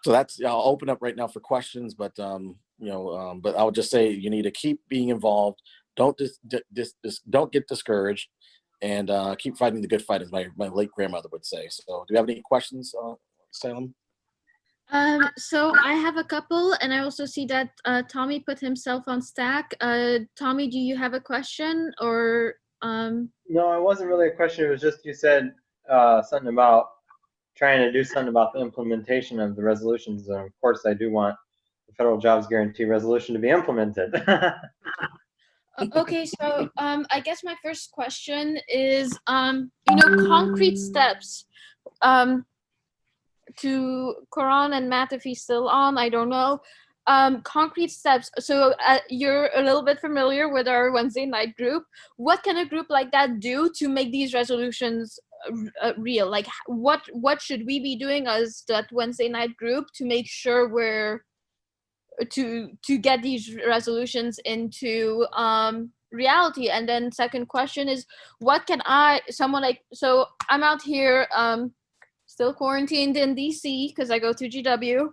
So that's, I'll open up right now for questions, but but I would just say you need to keep being involved. Don't don't get discouraged, and keep fighting the good fight, as my late grandmother would say. So do you have any questions, Salem? So I have a couple, and I also see that Tommy put himself on stack. Tommy, do you have a question, or? No, it wasn't really a question. It was just, you said something about trying to do something about the implementation of the resolutions. And of course, I do want the federal jobs guarantee resolution to be implemented. Okay, so I guess my first question is, concrete steps. To Coron and Matt, if he's still on, I don't know. Concrete steps. So you're a little bit familiar with our Wednesday night group. What can a group like that do to make these resolutions real? Like, what should we be doing as that Wednesday night group to make sure we're to get these resolutions into reality? And then second question is, what can so I'm out here still quarantined in DC because I go to GW.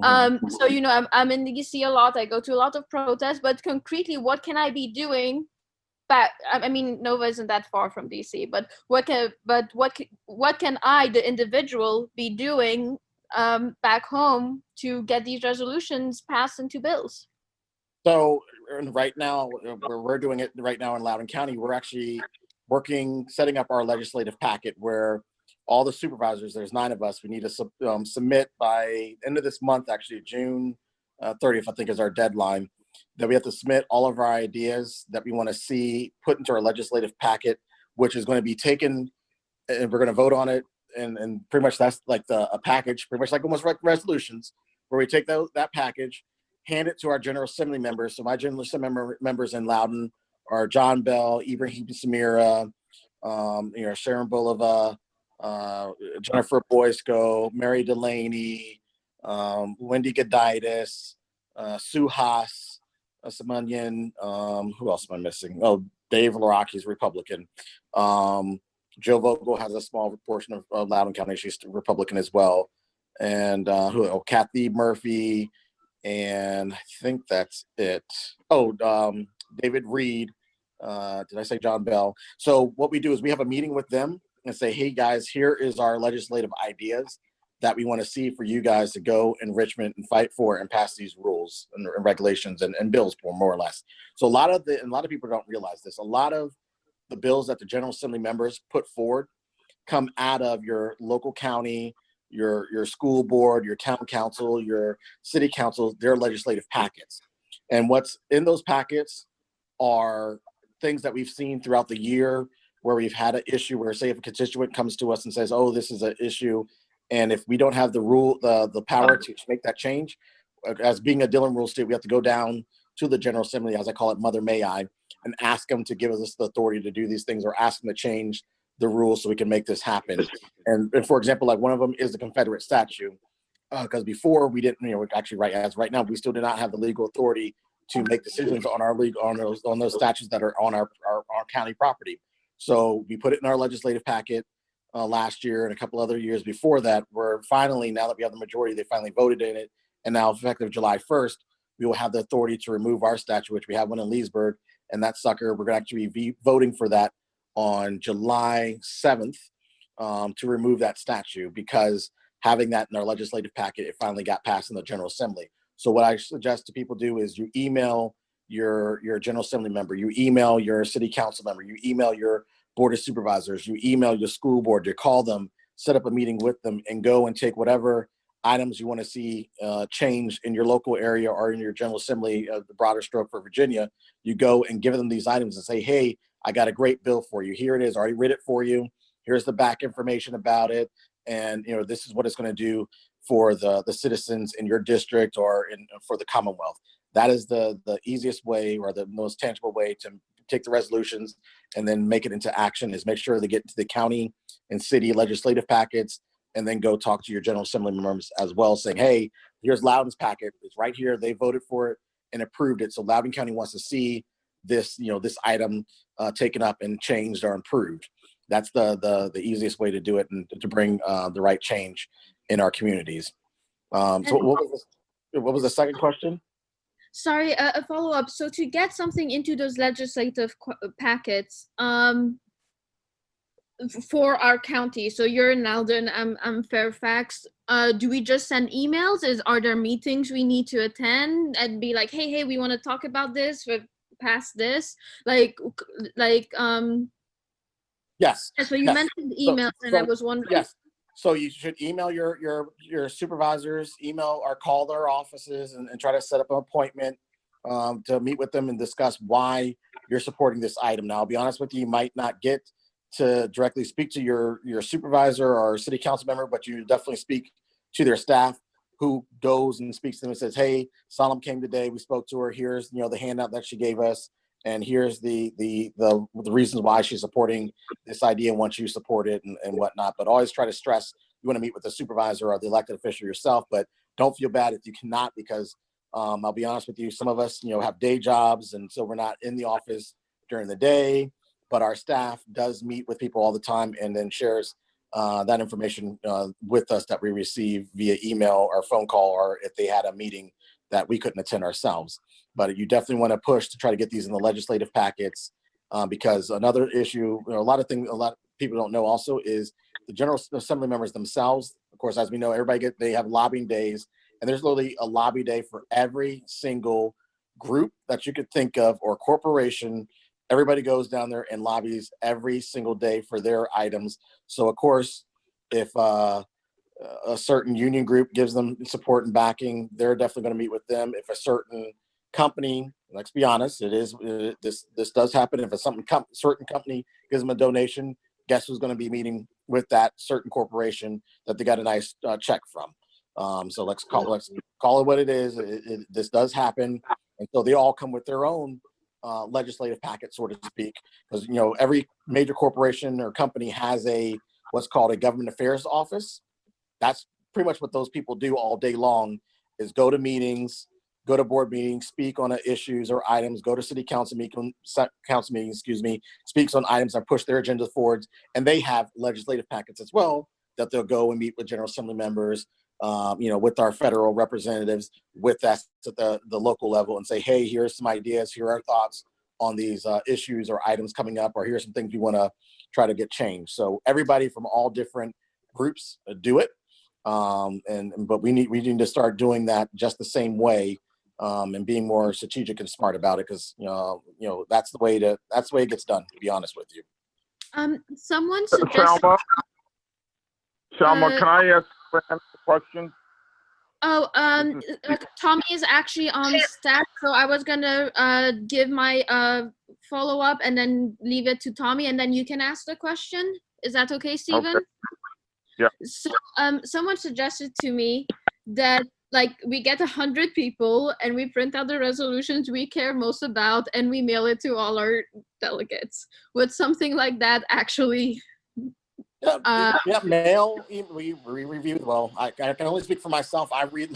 So I'm in DC a lot. I go to a lot of protests, but concretely, what can I be doing? I mean, Nova isn't that far from DC, but what can I, the individual, be doing back home to get these resolutions passed into bills? So right now, we're doing it right now in Loudoun County. We're actually setting up our legislative packet where all the supervisors, there's 9 of us, we need to submit by end of this month, actually June 30th, I think is our deadline, that we have to submit all of our ideas that we want to see put into our legislative packet, which is going to be taken, and we're going to vote on it. And pretty much that's like a package, pretty much like almost like resolutions, where we take that package, hand it to our General Assembly members. So my General Assembly members in Loudoun are John Bell, Ibrahim Samira, Sharon Bulova, Jennifer Boysko, Mary Delaney, Wendy Goditis, Sue Haas, Samanyan, who else am I missing? Oh, Dave Larocchi's Republican. Joe Vogel has a small portion of Loudoun County. She's Republican as well. And Kathy Murphy, and I think that's it. Oh, David Reed. Did I say John Bell? So what we do is we have a meeting with them and say, hey guys, here is our legislative ideas that we want to see for you guys to go in Richmond and fight for and pass these rules and regulations and bills for, more or less. So a lot of people don't realize this. A lot of the bills that the General Assembly members put forward come out of your local county, your school board, your town council, your city council, their legislative packets. And what's in those packets are things that we've seen throughout the year where we've had an issue where, say, if a constituent comes to us and says, oh, this is an issue, and if we don't have the power to make that change, as being a Dillon Rule state, we have to go down to the General Assembly, as I call it, Mother May I, and ask them to give us the authority to do these things, or ask them to change the rules so we can make this happen. And for example, like one of them is the Confederate statue, because before we didn't, actually right now, we still do not have the legal authority to make decisions on our on those statutes that are on our county property. So we put it in our legislative packet last year and a couple other years before that. Where finally, now that we have the majority, they finally voted in it, and now effective July 1st, we will have the authority to remove our statue, which we have one in Leesburg, and that sucker, we're going to actually be voting for that on July 7th to remove that statue, because having that in our legislative packet, it finally got passed in the General Assembly. So what I suggest to people do is you email your General Assembly member, you email your city council member, you email your board of supervisors, you email your school board, you call them, set up a meeting with them, and go and take whatever items you want to see change in your local area or in your General Assembly, the broader stroke for Virginia. You go and give them these items and say, hey, I got a great bill for you. Here it is. I already read it for you. Here's the back information about it. And this is what it's going to do for the citizens in your district or for the Commonwealth. That is the easiest way, or the most tangible way, to take the resolutions and then make it into action, is make sure they get into the county and city legislative packets, and then go talk to your General Assembly members as well, saying, hey, here's Loudoun's packet. It's right here. They voted for it and approved it. So Loudoun County wants to see this, this item taken up and changed or improved. That's the easiest way to do it, and to bring the right change in our communities. So what was the second question? Sorry, a follow-up. So to get something into those legislative packets for our county, so you're in Loudoun, I'm Fairfax, do we just send emails? Are there meetings we need to attend and be like, hey, we want to talk about this, pass this? Yes. So you mentioned emails, and I was wondering. Yes. So you should email your supervisors, email or call their offices, and try to set up an appointment to meet with them and discuss why you're supporting this item. Now, I'll be honest with you, you might not get to directly speak to your supervisor or city council member, but you definitely speak to their staff, who goes and speaks to them and says, hey, Solemn came today, we spoke to her, here's the handout that she gave us, and here's the reasons why she's supporting this idea and wants you to support it and whatnot. But always try to stress, you want to meet with the supervisor or the elected official yourself, but don't feel bad if you cannot, because I'll be honest with you, some of us have day jobs, and so we're not in the office during the day, but our staff does meet with people all the time and then shares that information with us that we receive via email or phone call, or if they had a meeting that we couldn't attend ourselves. But you definitely want to push to try to get these in the legislative packets, because another issue, a lot of people don't know also, is the General Assembly members themselves. Of course, as we know, they have lobbying days, and there's literally a lobby day for every single group that you could think of, or corporation. Everybody goes down there and lobbies every single day for their items. So of course, if a certain union group gives them support and backing, they're definitely going to meet with them. If a certain company, let's be honest, this does happen. If a certain company gives them a donation, guess who's going to be meeting with that certain corporation that they got a nice check from? So let's call it what it is. This does happen, and so they all come with their own legislative packet, so to speak, because every major corporation or company has what's called a government affairs office. That's pretty much what those people do all day long, is go to meetings, go to board meetings, speak on issues or items, go to city council meetings, speaks on items and push their agenda forwards. And they have legislative packets as well that they'll go and meet with General Assembly members, with our federal representatives, with us at the local level, and say, hey, here's some ideas, here are our thoughts on these issues or items coming up, or here's some things we want to try to get changed. So everybody from all different groups do it. But we need to start doing that just the same way, and being more strategic and smart about it, because that's the way it gets done, to be honest with you. Someone suggested. Salma, can I ask answer the question? Oh, This is- Tommy is actually on staff, so I was gonna give my follow up and then leave it to Tommy, and then you can ask the question. Is that okay, Stephen? Okay. Yeah. So, someone suggested to me that like we get 100 people and we print out the resolutions we care most about and we mail it to all our delegates. Would something like that actually? Yeah, mail. We review. Well, I can only speak for myself. I read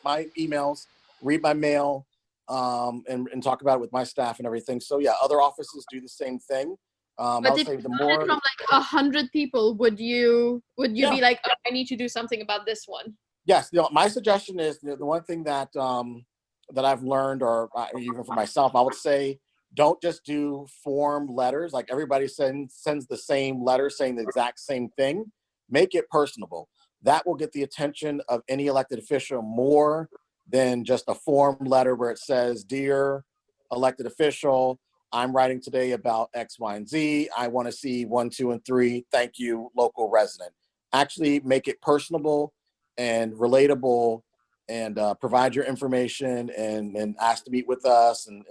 my emails, read my mail, and talk about it with my staff and everything. So yeah, other offices do the same thing. I But would if say you the got it more. from like 100 people, would you Yeah. be like, oh, I need to do something about this one? Yes, my suggestion is the one thing that that I've learned, or even for myself, I would say don't just do form letters. Like everybody sends the same letter saying the exact same thing. Make it personable. That will get the attention of any elected official more than just a form letter where it says, "Dear elected official, I'm writing today about X, Y, and Z. I want to see 1, 2, and 3. Thank you, local resident." Actually make it personable and relatable, and provide your information and ask to meet with us and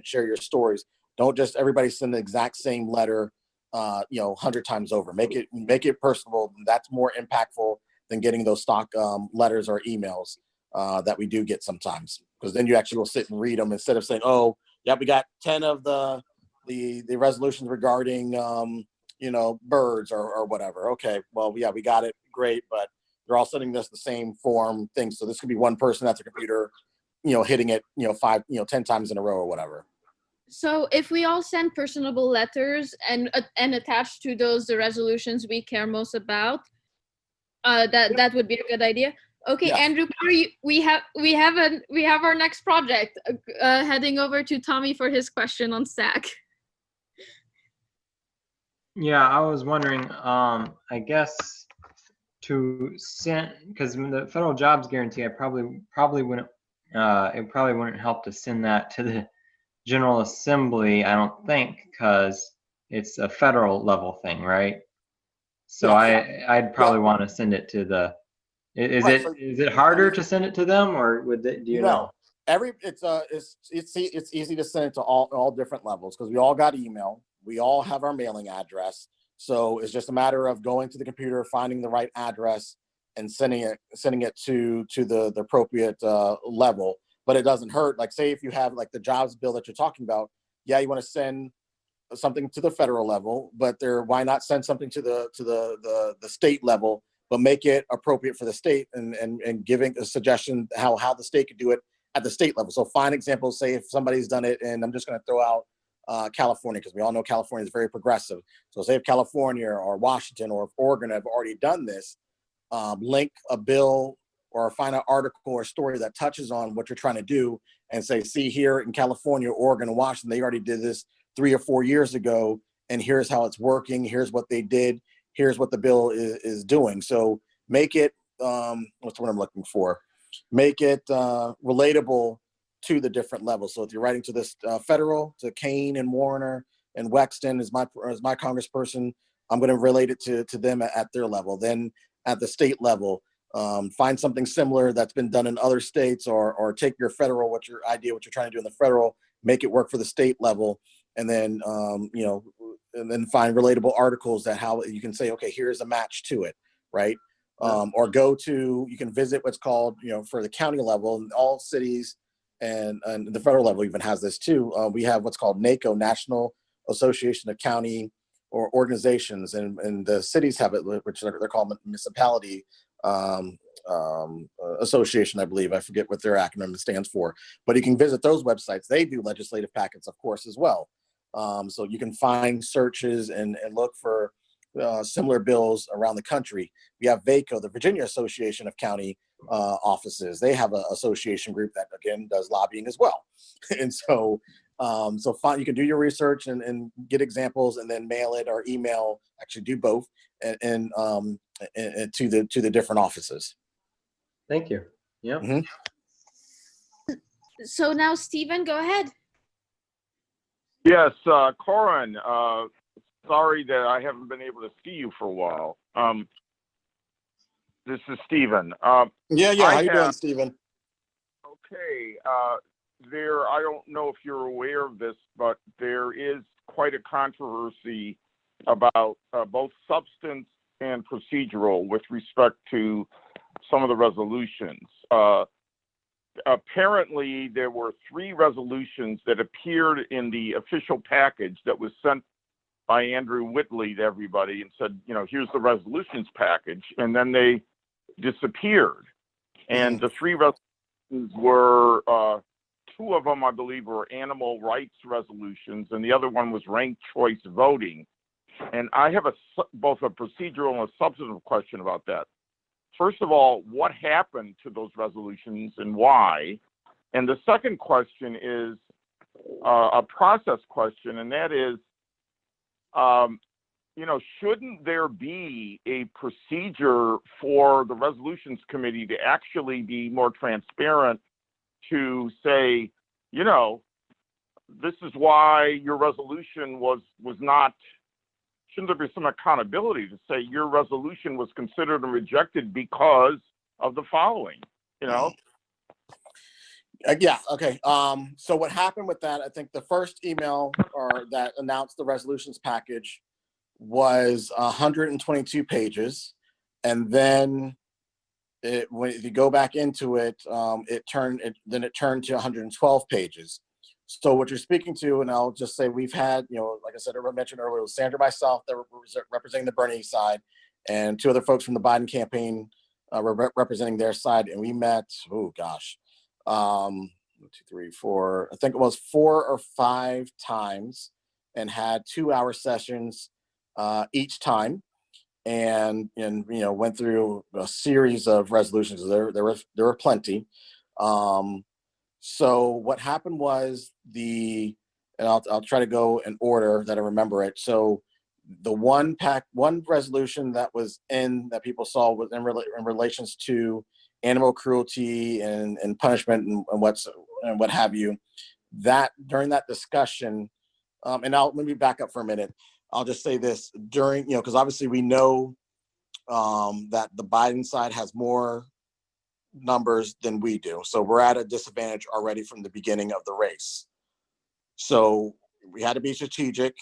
share your stories. Don't just everybody send the exact same letter, 100 times over. Make it personable. That's more impactful than getting those stock letters or emails that we do get sometimes, because then you actually will sit and read them instead of saying, oh, yeah, we got 10 of the resolutions regarding, birds or whatever. Okay, well, yeah, we got it. Great. But they're all sending us the same form thing. So this could be one person at the computer, hitting it, 5, 10 times in a row or whatever. So if we all send personable letters and attach to those the resolutions we care most about, that would be a good idea. Okay, Yes. Andrew, we have our next project. Heading over to Tommy for his question on STAC. Yeah, I was wondering, I guess to send, because the federal jobs guarantee, I probably wouldn't, it probably wouldn't help to send that to the General Assembly, I don't think, because it's a federal level thing, right? So Yeah. I'd probably want to send it to the, is it harder to send it to them, or would it, do you know? It's easy to send it to all different levels, because we all got email. We all have our mailing address. So it's just a matter of going to the computer, finding the right address, and sending it to the appropriate level. But it doesn't hurt. Like, say if you have like the jobs bill that you're talking about, yeah, you want to send something to the federal level, but why not send something to the state level, but make it appropriate for the state, and giving a suggestion how the state could do it at the state level. So find examples. Say if somebody's done it, and I'm just going to throw out California, because we all know California is very progressive. So say if California or Washington or Oregon have already done this, link a bill or find an article or story that touches on what you're trying to do, and say, see, here in California, Oregon, and Washington, they already did this 3 or 4 years ago, and here's how it's working. Here's what they did. Here's what the bill is doing. So make it, what's what I'm looking for? Make it relatable to the different levels. So if you're writing to this federal, to Kane and Warner and Wexton as my congressperson, I'm going to relate it to them at their level. Then at the state level, find something similar that's been done in other states, or take your federal, what you're trying to do in the federal, make it work for the state level, and then and then find relatable articles that how you can say, okay, here's a match to it, right? Or you can visit what's called, for the county level, and all cities and the federal level even has this too. We have what's called NACO, National Association of County or Organizations, and the cities have it, which they're called municipality association, I believe. I forget what their acronym stands for, but you can visit those websites. They do legislative packets, of course, as well. So you can find searches and look for similar bills around the country. We have VACO, the Virginia Association of County Offices. They have an association group that, again, does lobbying as well. And so you can do your research and get examples, and then mail it or email, actually do both, and to the different offices. Thank you. Yeah. Mm-hmm. So now, Stephen, go ahead. Yes, Corin, sorry that I haven't been able to see you for a while. this is Stephen. Yeah, I how you doing, have- Stephen? Okay, I don't know if you're aware of this, but there is quite a controversy about both substance and procedural with respect to some of the resolutions. Apparently, there were 3 resolutions that appeared in the official package that was sent by Andrew Whitley to everybody and said, here's the resolutions package, and then they disappeared. And the 3 resolutions were, 2 of them, I believe, were animal rights resolutions, and the other one was ranked choice voting. And I have both a procedural and a substantive question about that. First of all, what happened to those resolutions and why? And the second question is a process question, and that is, shouldn't there be a procedure for the resolutions committee to actually be more transparent to say, this is why your resolution was not, shouldn't there be some accountability to say your resolution was considered and rejected because of the following, Yeah, okay. So what happened with that, I think the first email that announced the resolutions package was 122 pages. And then if you go back into it, it turned to 112 pages. So what you're speaking to, and I'll just say we've had, like I said, I mentioned earlier, it was Sandra, myself, that were representing the Bernie side, and 2 other folks from the Biden campaign were representing their side. And we met, 1, 2, 3, 4, I think it was 4 or 5 times, and had 2-hour sessions each time, and went through a series of resolutions. There were plenty. So what happened was and I'll try to go in order that I remember it. So the one resolution that was that people saw was in relations to animal cruelty and punishment and what have you. That during that discussion, and let me back up for a minute. I'll just say this because obviously we know that the Biden side has more numbers than we do. So we're at a disadvantage already from the beginning of the race. So we had to be strategic,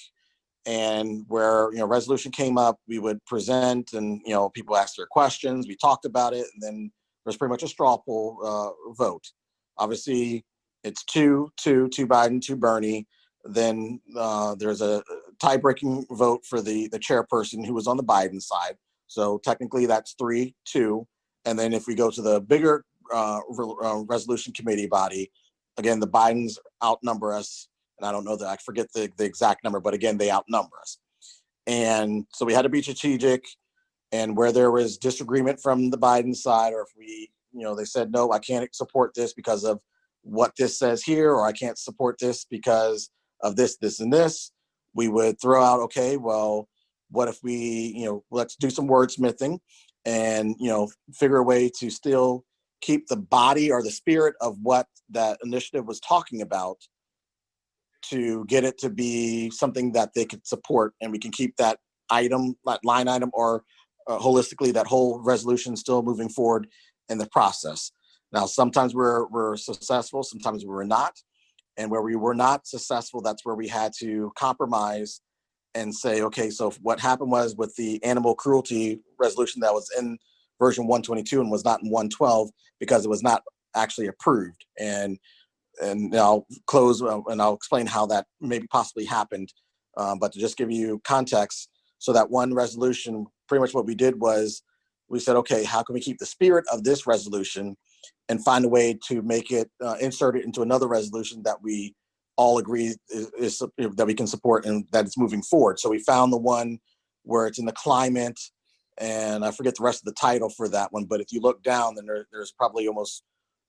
and where, resolution came up, we would present and, people asked their questions. We talked about it, and then there's pretty much a straw poll vote. Obviously it's 2 Biden, 2 Bernie. Then there's a tie-breaking vote for the chairperson who was on the Biden side. So technically that's 3-2. And then if we go to the bigger resolution committee body, again, the Bidens outnumber us. And I don't know I forget the exact number, but again, they outnumber us. And so we had to be strategic. And where there was disagreement from the Biden side, or if they said, no, I can't support this because of what this says here, or I can't support this because of this, this, and this, we would throw out, okay, well, what if we, let's do some wordsmithing and, figure a way to still keep the body or the spirit of what that initiative was talking about, to get it to be something that they could support, and we can keep that item, that line item, or holistically that whole resolution still moving forward in the process. Now, sometimes we're successful, sometimes we're not. And where we were not successful, that's where we had to compromise and say, okay, so what happened was with the animal cruelty resolution that was in version 122 and was not in 112 because it was not actually approved. And I'll close and I'll explain how that maybe possibly happened. But to just give you context, so that one resolution, pretty much what we did was we said, okay, how can we keep the spirit of this resolution and find a way to make it insert it into another resolution that we all agree is that we can support and that it's moving forward. So we found the one where it's in the climate, and I forget the rest of the title for that one, but if you look down, then there's probably almost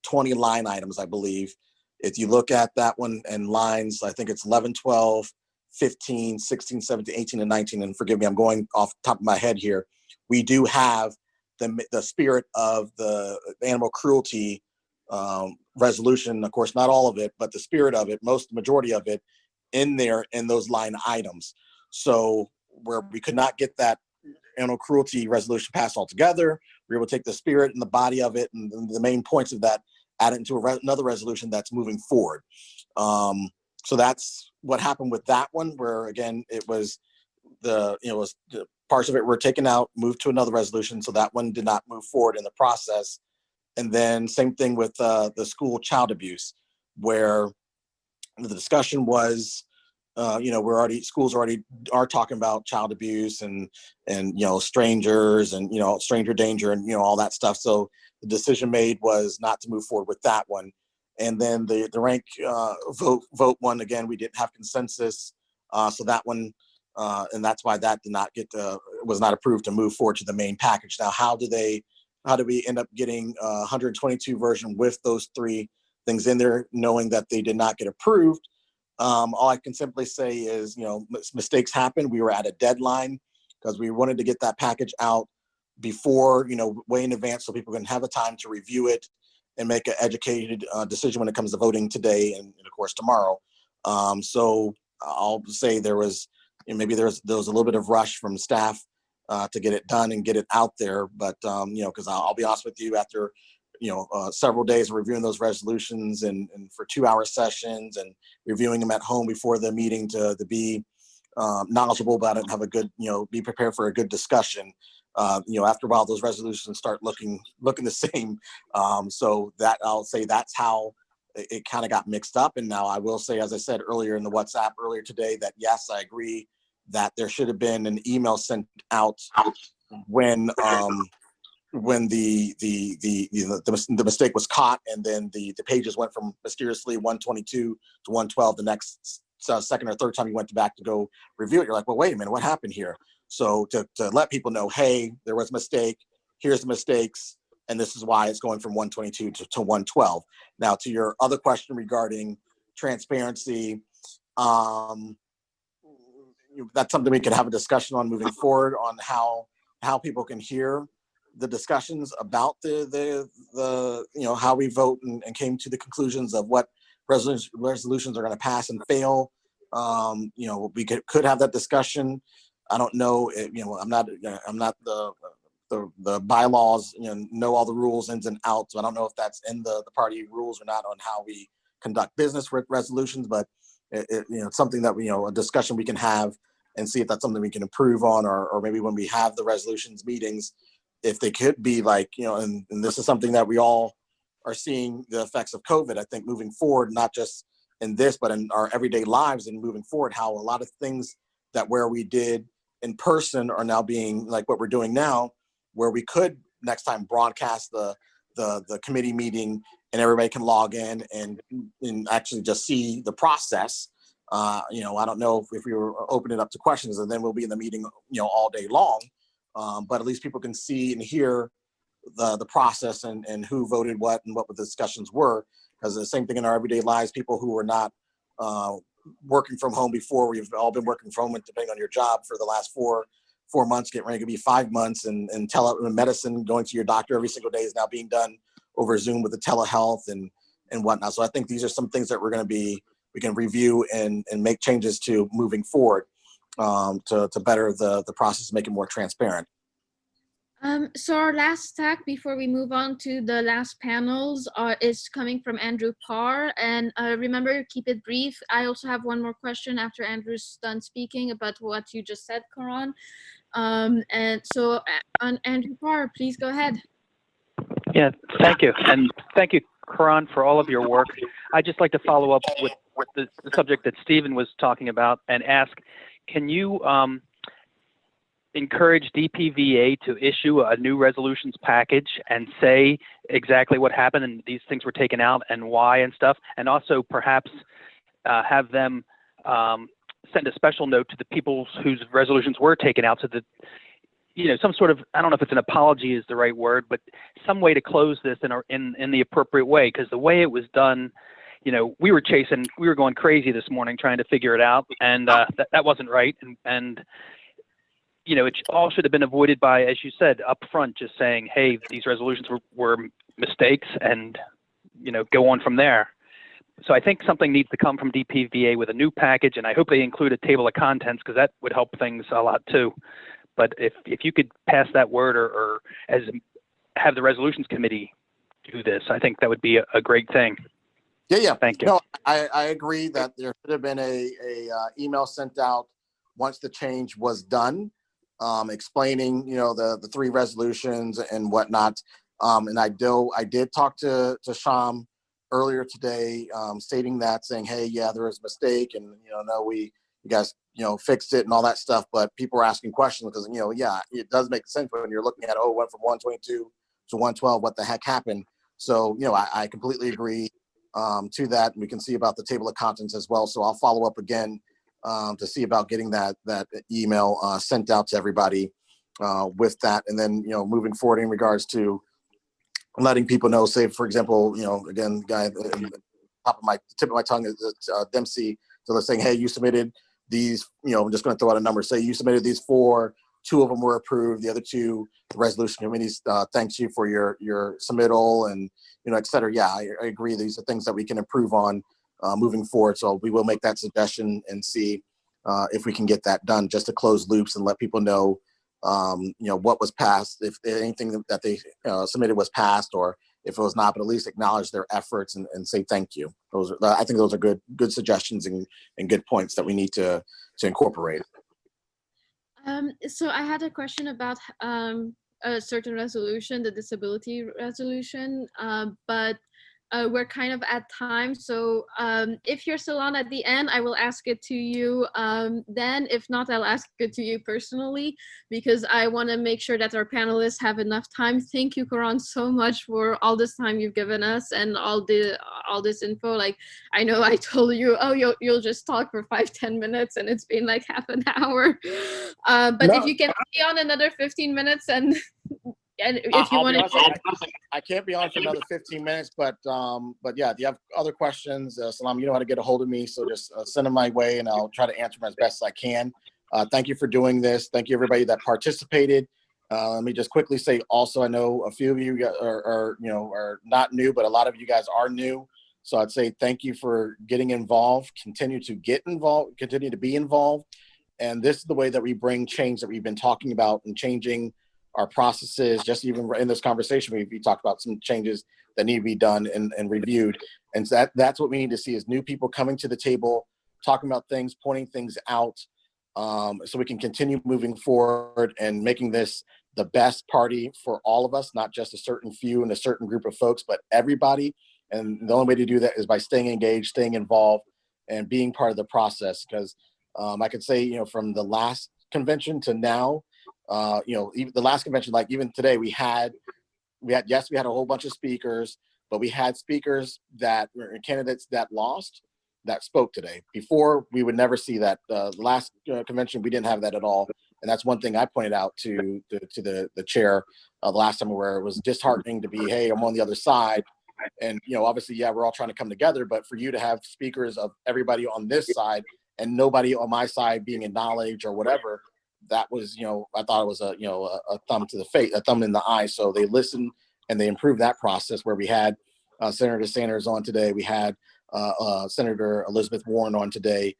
20 line items, I believe. If you look at that one and lines, I think it's 11, 12, 15, 16, 17, 18, and 19, and forgive me, I'm going off the top of my head here. We do have the spirit of the animal cruelty resolution, of course, not all of it, but the spirit of it, majority of it in there in those line items. So where we could not get that animal cruelty resolution passed altogether, we were able to take the spirit and the body of it and the main points of that, add it into another resolution that's moving forward. So that's what happened with that one, where again, it was the parts of it were taken out, moved to another resolution. So that one did not move forward in the process. And then same thing with the school child abuse, where the discussion was, schools already are talking about child abuse and strangers and stranger danger and all that stuff. So the decision made was not to move forward with that one. And then the rank vote one, again, we didn't have consensus, so that one, and that's why that did not was not approved to move forward to the main package. Now, how do we end up getting 122 version with those 3 things in there, knowing that they did not get approved? All I can simply say is, mistakes happen. We were at a deadline because we wanted to get that package out before, way in advance so people can have the time to review it and make an educated decision when it comes to voting today and of course tomorrow. So I'll say there was maybe there was a little bit of rush from staff to get it done and get it out there. But because I'll be honest with you, after several days of reviewing those resolutions and for 2-hour sessions and reviewing them at home before the meeting to be knowledgeable about it and have a good be prepared for a good discussion. After a while, those resolutions start looking the same. So that I'll say that's how it kind of got mixed up. And now I will say, as I said earlier in the WhatsApp earlier today, that yes, I agree that there should have been an email sent out when the mistake was caught, and then the pages went from mysteriously 122 to 112 the next second or third time you went back to go review it. You're like, well, wait a minute, what happened here? So to let people know, hey, there was a mistake, here's the mistakes, and this is why it's going from 122 to 112. Now, to your other question regarding transparency, that's something we could have a discussion on moving forward on how people can hear the discussions about the how we vote and came to the conclusions of what resolutions are going to pass and fail. We could have that discussion. I don't know. I'm not the bylaws. Know all the rules ins and outs. So I don't know if that's in the party rules or not on how we conduct business with resolutions. But it's something that a discussion we can have and see if that's something we can improve on, or maybe when we have the resolutions meetings, if they could be like and this is something that we all are seeing the effects of COVID. I think moving forward, not just in this, but in our everyday lives and moving forward, how a lot of things that where we did in person are now being like what we're doing now, where we could next time broadcast the committee meeting and everybody can log in and actually just see the process. I don't know if we were opening it up to questions, and then we'll be in the meeting all day long, but at least people can see and hear the process and who voted what and what the discussions were. Because the same thing in our everyday lives, people who were not working from home before, we've all been working from home, depending on your job, for the last four months, getting ready to be 5 months, and telemedicine, going to your doctor every single day is now being done over Zoom with the telehealth and whatnot. So I think these are some things that we can review and make changes to moving forward to better the process, make it more transparent. So our last stack before we move on to the last panels is coming from Andrew Parr. And remember, keep it brief. I also have one more question after Andrew's done speaking about what you just said, Karan. And so on Andrew Parr, please go ahead. Yeah, thank you. And thank you, Karan, for all of your work. I'd just like to follow up with the subject that Stephen was talking about and ask, can you encourage DPVA to issue a new resolutions package and say exactly what happened and these things were taken out and why and stuff, and also perhaps have them send a special note to the people whose resolutions were taken out, so that some sort of, I don't know if it's an apology is the right word, but some way to close this in the appropriate way, because the way it was done, we were going crazy this morning trying to figure it out, and that wasn't right, and it all should have been avoided by, as you said, up front, just saying, hey, these resolutions were mistakes, and, go on from there. So I think something needs to come from DPVA with a new package, and I hope they include a table of contents, because that would help things a lot too. But if you could pass that word or as have the resolutions committee do this. I think that would be a great thing. Yeah. Thank you. No, I agree that there should have been a email sent out once the change was done, explaining, the 3 resolutions and whatnot. And I did talk to Sham earlier today, stating that, saying, hey, yeah, there was a mistake, and no, you guys fixed it and all that stuff. But people are asking questions because yeah, it does make sense when you're looking at, went from 122 to 112. What the heck happened? So I completely agree to that. And we can see about the table of contents as well. So I'll follow up again to see about getting that email sent out to everybody with that. And then moving forward in regards to letting people know, say for example, again, guy, tip of my tongue is Dempsey. So they're saying, hey, you submitted these, I'm just going to throw out a number. Say you submitted these 4, 2 of them were approved. The other 2, the resolution committees, thanks you for your submittal and, et cetera. Yeah, I agree. These are things that we can improve on moving forward. So we will make that suggestion and see if we can get that done, just to close loops and let people know, what was passed, if anything that they submitted was passed, or if it was not, but at least acknowledge their efforts and say thank you. I think those are good suggestions and good points that we need to incorporate. So I had a question about a certain resolution, the disability resolution, but we're kind of at time. So if you're still on at the end, I will ask it to you then. If not, I'll ask it to you personally, because I want to make sure that our panelists have enough time. Thank you, Karan, so much for all this time you've given us and all this info. Like, I know I told you, you'll just talk for 5-10 minutes, and it's been like half an hour. But No. if you can stay on another 15 minutes and if you want to, I can't be on for another 15 minutes, but yeah, if you have other questions, Salam, you know how to get a hold of me. So just send them my way, and I'll try to answer them as best as I can. Thank you for doing this. Thank you everybody that participated. Let me just quickly say also, I know a few of you are not new, but a lot of you guys are new. So I'd say thank you for getting involved. Continue to get involved. Continue to be involved. And this is the way that we bring change that we've been talking about, and changing our processes. Just even in this conversation, we talked about some changes that need to be done and reviewed. And so that's what we need to see, is new people coming to the table, talking about things, pointing things out, so we can continue moving forward and making this the best party for all of us, not just a certain few and a certain group of folks, but everybody. And the only way to do that is by staying engaged, staying involved, and being part of the process. Because I could say, from the last convention to now, even the last convention, like even today, we had a whole bunch of speakers, but we had speakers that were candidates that lost that spoke today. Before, we would never see that. The last convention, we didn't have that at all. And that's one thing I pointed out to the chair the last time, where it was disheartening to be, hey, I'm on the other side. And, obviously, yeah, we're all trying to come together, but for you to have speakers of everybody on this side and nobody on my side being acknowledged or whatever, that was, I thought it was a thumb to the face, a thumb in the eye. So they listened and they improved that process, where we had Senator Sanders on today. We had Senator Elizabeth Warren on today.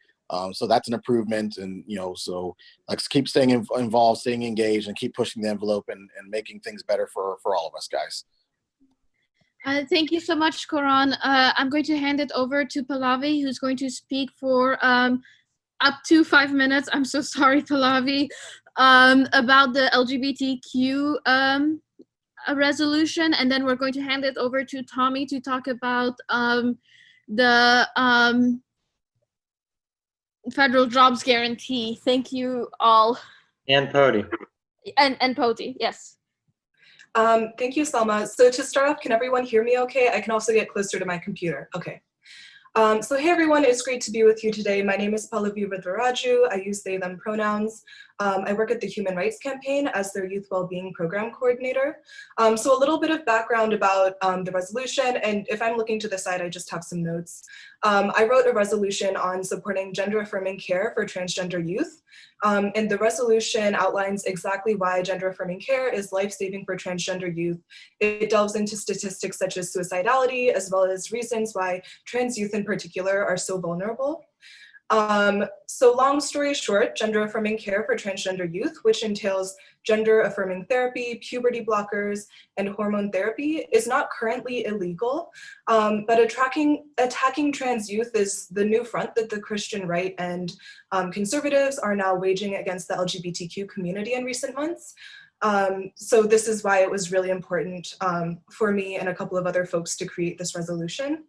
So that's an improvement. And, so let's keep staying involved, staying engaged, and keep pushing the envelope and making things better for all of us, guys. Thank you so much, Karan. I'm going to hand it over to Pallavi, who's going to speak for up to 5 minutes. I'm so sorry, Pallavi, about the LGBTQ resolution. And then we're going to hand it over to Tommy to talk about the federal jobs guarantee. Thank you all. And Pody. And Poti, yes. Thank you, Selma. So to start off, can everyone hear me okay? I can also get closer to my computer. Okay. So hey everyone, it's great to be with you today. My name is Pallavi Rudraraju. I use they, them pronouns. I work at the Human Rights Campaign as their Youth Wellbeing Program Coordinator. So a little bit of background about the resolution, and if I'm looking to the side, I just have some notes. I wrote a resolution on supporting gender-affirming care for transgender youth. And the resolution outlines exactly why gender-affirming care is life-saving for transgender youth. It delves into statistics such as suicidality, as well as reasons why trans youth in particular are so vulnerable. So long story short, gender affirming care for transgender youth, which entails gender affirming therapy, puberty blockers, and hormone therapy, is not currently illegal, but attacking trans youth is the new front that the Christian right and conservatives are now waging against the LGBTQ community in recent months. So this is why it was really important for me and a couple of other folks to create this resolution.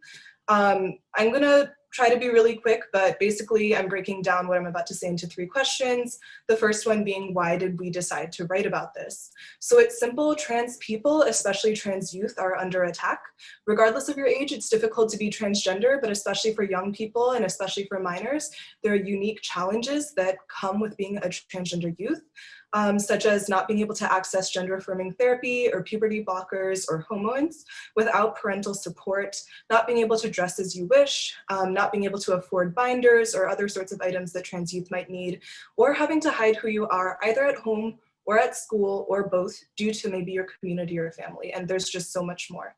I'm gonna try to be really quick, but basically I'm breaking down what I'm about to say into 3 questions. The first one being, why did we decide to write about this? So it's simple, trans people, especially trans youth, are under attack. Regardless of your age, it's difficult to be transgender, but especially for young people and especially for minors, there are unique challenges that come with being a transgender youth. Such as not being able to access gender-affirming therapy or puberty blockers or hormones without parental support, not being able to dress as you wish, not being able to afford binders or other sorts of items that trans youth might need, or having to hide who you are either at home or at school or both due to maybe your community or family. And there's just so much more.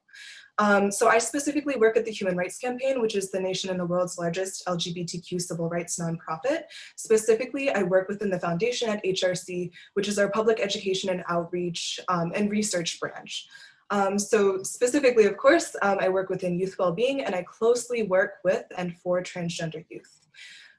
So I specifically work at the Human Rights Campaign, which is the nation and the world's largest LGBTQ civil rights nonprofit. Specifically, I work within the foundation at HRC, which is our public education and outreach and research branch. So specifically, of course, I work within youth well-being, and I closely work with and for transgender youth.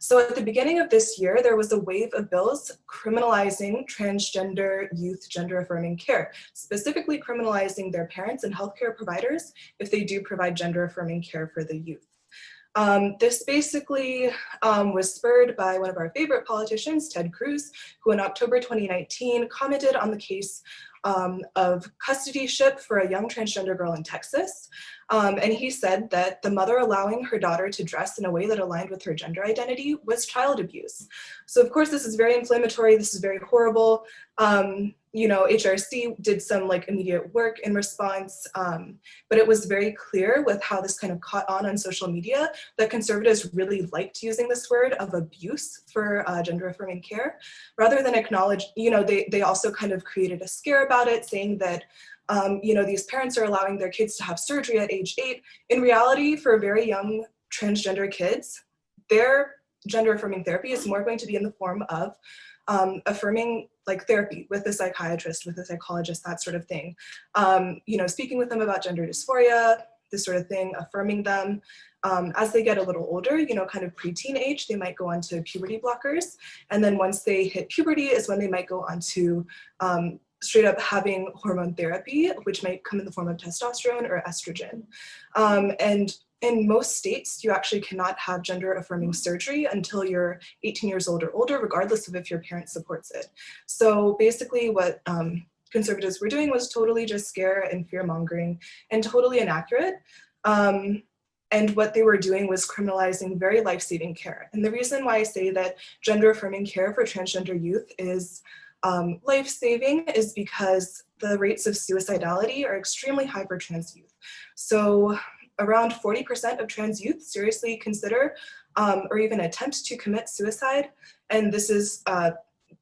So at the beginning of this year, there was a wave of bills criminalizing transgender youth gender-affirming care, specifically criminalizing their parents and healthcare providers if they do provide gender-affirming care for the youth. This basically was spurred by one of our favorite politicians, Ted Cruz, who in October 2019 commented on the case of custodyship for a young transgender girl in Texas. And he said that the mother allowing her daughter to dress in a way that aligned with her gender identity was child abuse. So of course, this is very inflammatory. This is very horrible. You know, HRC did some immediate work in response, but it was very clear with how this kind of caught on social media that conservatives really liked using this word of abuse for gender affirming care, rather than acknowledge, you know, they also kind of created a scare about it, saying that you know, these parents are allowing their kids to have surgery at age 8. In reality, for very young transgender kids, their gender affirming therapy is more going to be in the form of affirming therapy with a psychiatrist, with a psychologist, that sort of thing. You know, speaking with them about gender dysphoria, this sort of thing, affirming them. As they get a little older, you know, kind of preteen age, they might go on to puberty blockers. And then once they hit puberty is when they might go on to straight up having hormone therapy, which might come in the form of testosterone or estrogen. And in most states, you actually cannot have gender affirming surgery until you're 18 years old or older, regardless of if your parent supports it. So basically what conservatives were doing was totally just scare and fear mongering and totally inaccurate. And what they were doing was criminalizing very life-saving care. And the reason why I say that gender affirming care for transgender youth is life-saving is because the rates of suicidality are extremely high for trans youth. So around 40% of trans youth seriously consider or even attempt to commit suicide. And this is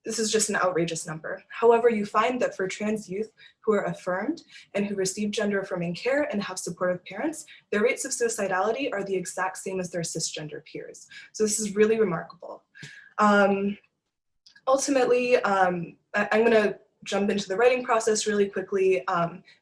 just an outrageous number. However, you find that for trans youth who are affirmed and who receive gender affirming care and have supportive parents, their rates of suicidality are the exact same as their cisgender peers. So this is really remarkable. Ultimately, I'm gonna jump into the writing process really quickly.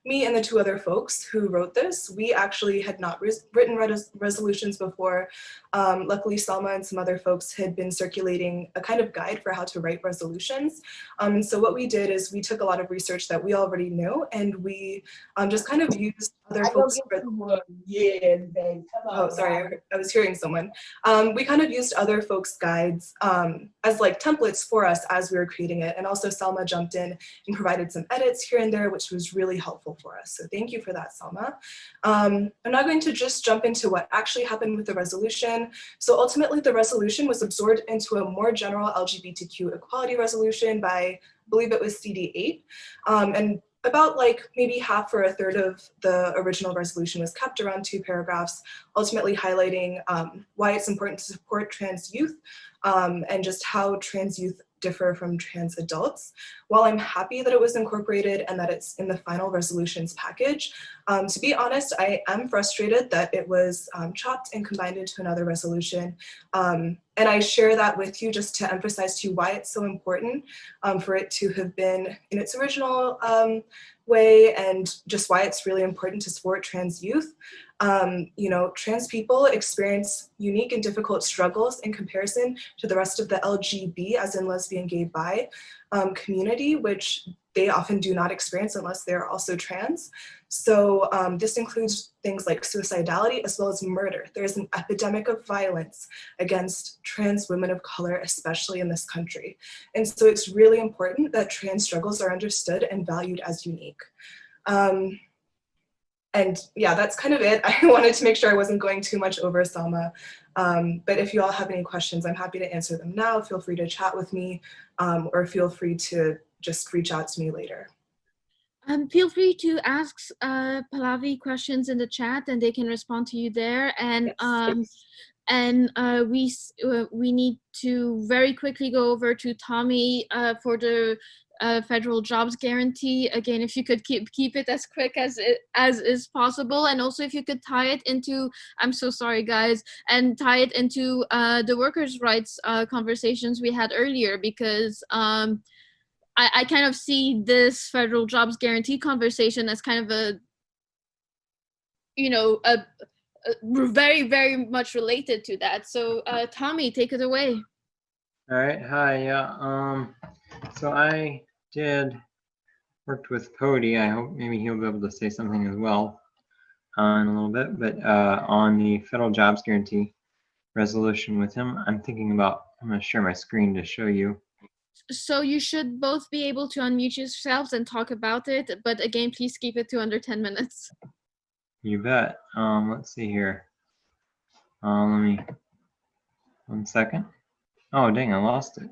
Me and the 2 other folks who wrote this, we actually had not written resolutions before. Luckily, Selma and some other folks had been circulating a kind of guide for how to write resolutions. And so what we did is we took a lot of research that we already knew, and we just kind of used other folks. Oh, sorry, I was hearing someone. We kind of used other folks' guides as templates for us as we were creating it. And also Selma jumped in and provided some edits here and there, which was really helpful for us. So thank you for that, Selma. I'm now going to just jump into what actually happened with the resolution. So ultimately, the resolution was absorbed into a more general LGBTQ equality resolution by, I believe it was CD8. And about maybe half or a third of the original resolution was kept, around 2 paragraphs, ultimately highlighting why it's important to support trans youth and just how trans youth differ from trans adults. While I'm happy that it was incorporated and that it's in the final resolutions package, to be honest, I am frustrated that it was chopped and combined into another resolution. And I share that with you just to emphasize to you why it's so important for it to have been in its original way, and just why it's really important to support trans youth. You know, trans people experience unique and difficult struggles in comparison to the rest of the LGB, as in lesbian, gay, bi community, which they often do not experience unless they're also trans. So this includes things like suicidality as well as murder. There's an epidemic of violence against trans women of color, especially in this country. And so it's really important that trans struggles are understood and valued as unique. And yeah, that's kind of it. I wanted to make sure I wasn't going too much over, Salma. But if you all have any questions, I'm happy to answer them now. Feel free to chat with me, or feel free to just reach out to me later. Feel free to ask Pallavi questions in the chat, and they can respond to you there. And we need to very quickly go over to Tommy for the federal jobs guarantee. Again, if you could keep it as quick as is possible, and also if you could tie it into, I'm so sorry guys, and tie it into the workers' rights conversations we had earlier, because I kind of see this federal jobs guarantee conversation as kind of a, you know, a very, very much related to that. So Tommy, take it away. All right. Hi. Yeah. So I worked with Cody. I hope maybe he'll be able to say something as well in a little bit. But on the federal jobs guarantee resolution with him, I'm going to share my screen to show you. So you should both be able to unmute yourselves and talk about it. But again, please keep it to under 10 minutes. You bet. Let's see here. Let me, 1 second. Oh, dang, I lost it.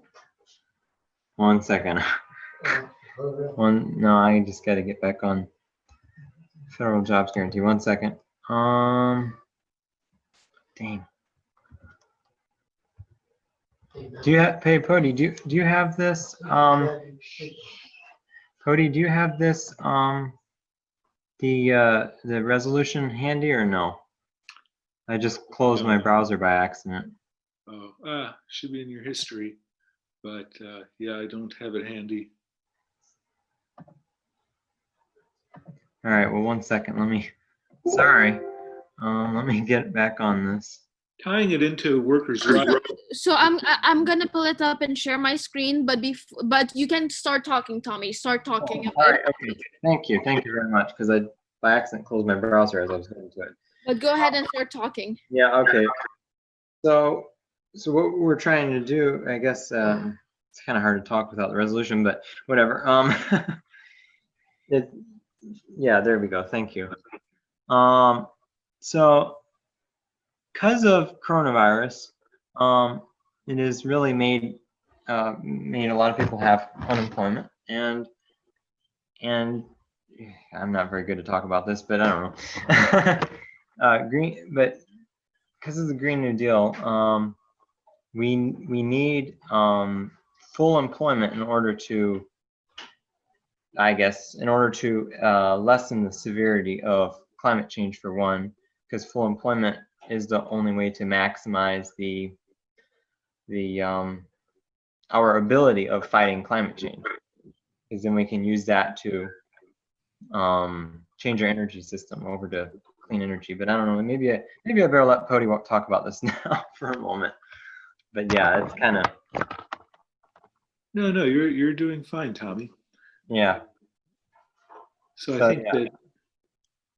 1 second. No, I just got to get back on federal jobs guarantee. 1 second. Dang. Do you have, hey, Pody, do you have this, Pody, do you have this, the resolution handy or no? I just closed my browser by accident. Oh, should be in your history, but yeah, I don't have it handy. All right, well, 1 second, sorry. Let me get back on this. Tying it into workers' rights. So I'm gonna pull it up and share my screen, but you can start talking, Tommy. Start talking. All right, okay. Thank you very much, because I by accident closed my browser as I was going to it. But go ahead and start talking. Yeah, okay. So what we're trying to do, I guess, it's kind of hard to talk without the resolution, but whatever. Yeah, there we go. Thank you. So because of coronavirus, it has really made a lot of people have unemployment, and I'm not very good to talk about this, but I don't know. But because of the Green New Deal, we need full employment in order to, I guess, lessen the severity of climate change, for one, because full employment is the only way to maximize our ability of fighting climate change, because then we can use that to change our energy system over to clean energy. But I don't know, maybe I better let Pody talk about this now for a moment. But yeah, it's kind of. No, you're doing fine, Tommy. Yeah. So I think that,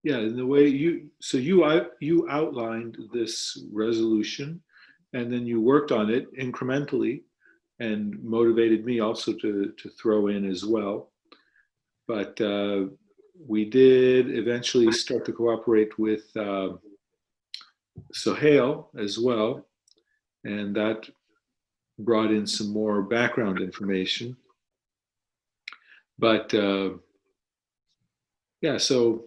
yeah, in the way you outlined this resolution, and then you worked on it incrementally, and motivated me also to throw in as well. But we did eventually start to cooperate with Sohail as well, and that brought in some more background information. But yeah, so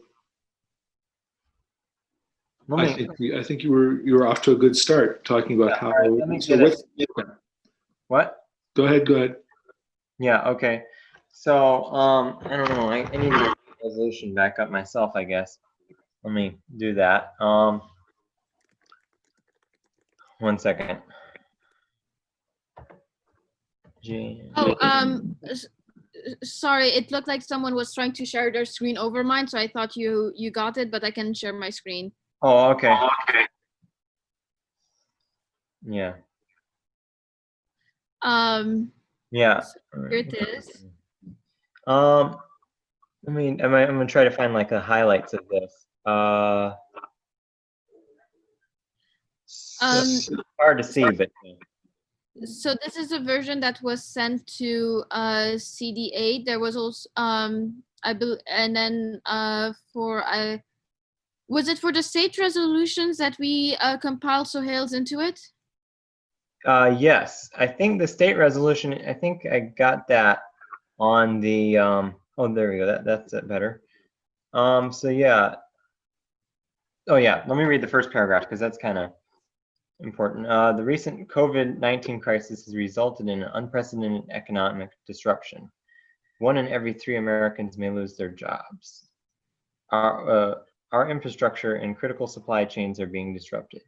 I think you were off to a good start talking about how. Right, what? Go ahead. Yeah, okay. So, I don't know, I need to get the resolution back up myself, I guess. Let me do that. 1 second. Oh, sorry, it looked like someone was trying to share their screen over mine, so I thought you got it, but I can share my screen. Oh, okay. Yeah. Yeah. Here it is. I mean, I'm gonna try to find like the highlights of this. It's hard to see, but So this is a version that was sent to CD8. There was also I believe, and then was it for the state resolutions that we compiled Sohail's into it? yes, I think the state resolution, I think I got that on the, oh, there we go, that's it better. So yeah. Oh yeah, let me read the first paragraph because that's kind of important. The recent COVID-19 crisis has resulted in an unprecedented economic disruption. 1 in every 3 Americans may lose their jobs. Our infrastructure and critical supply chains are being disrupted.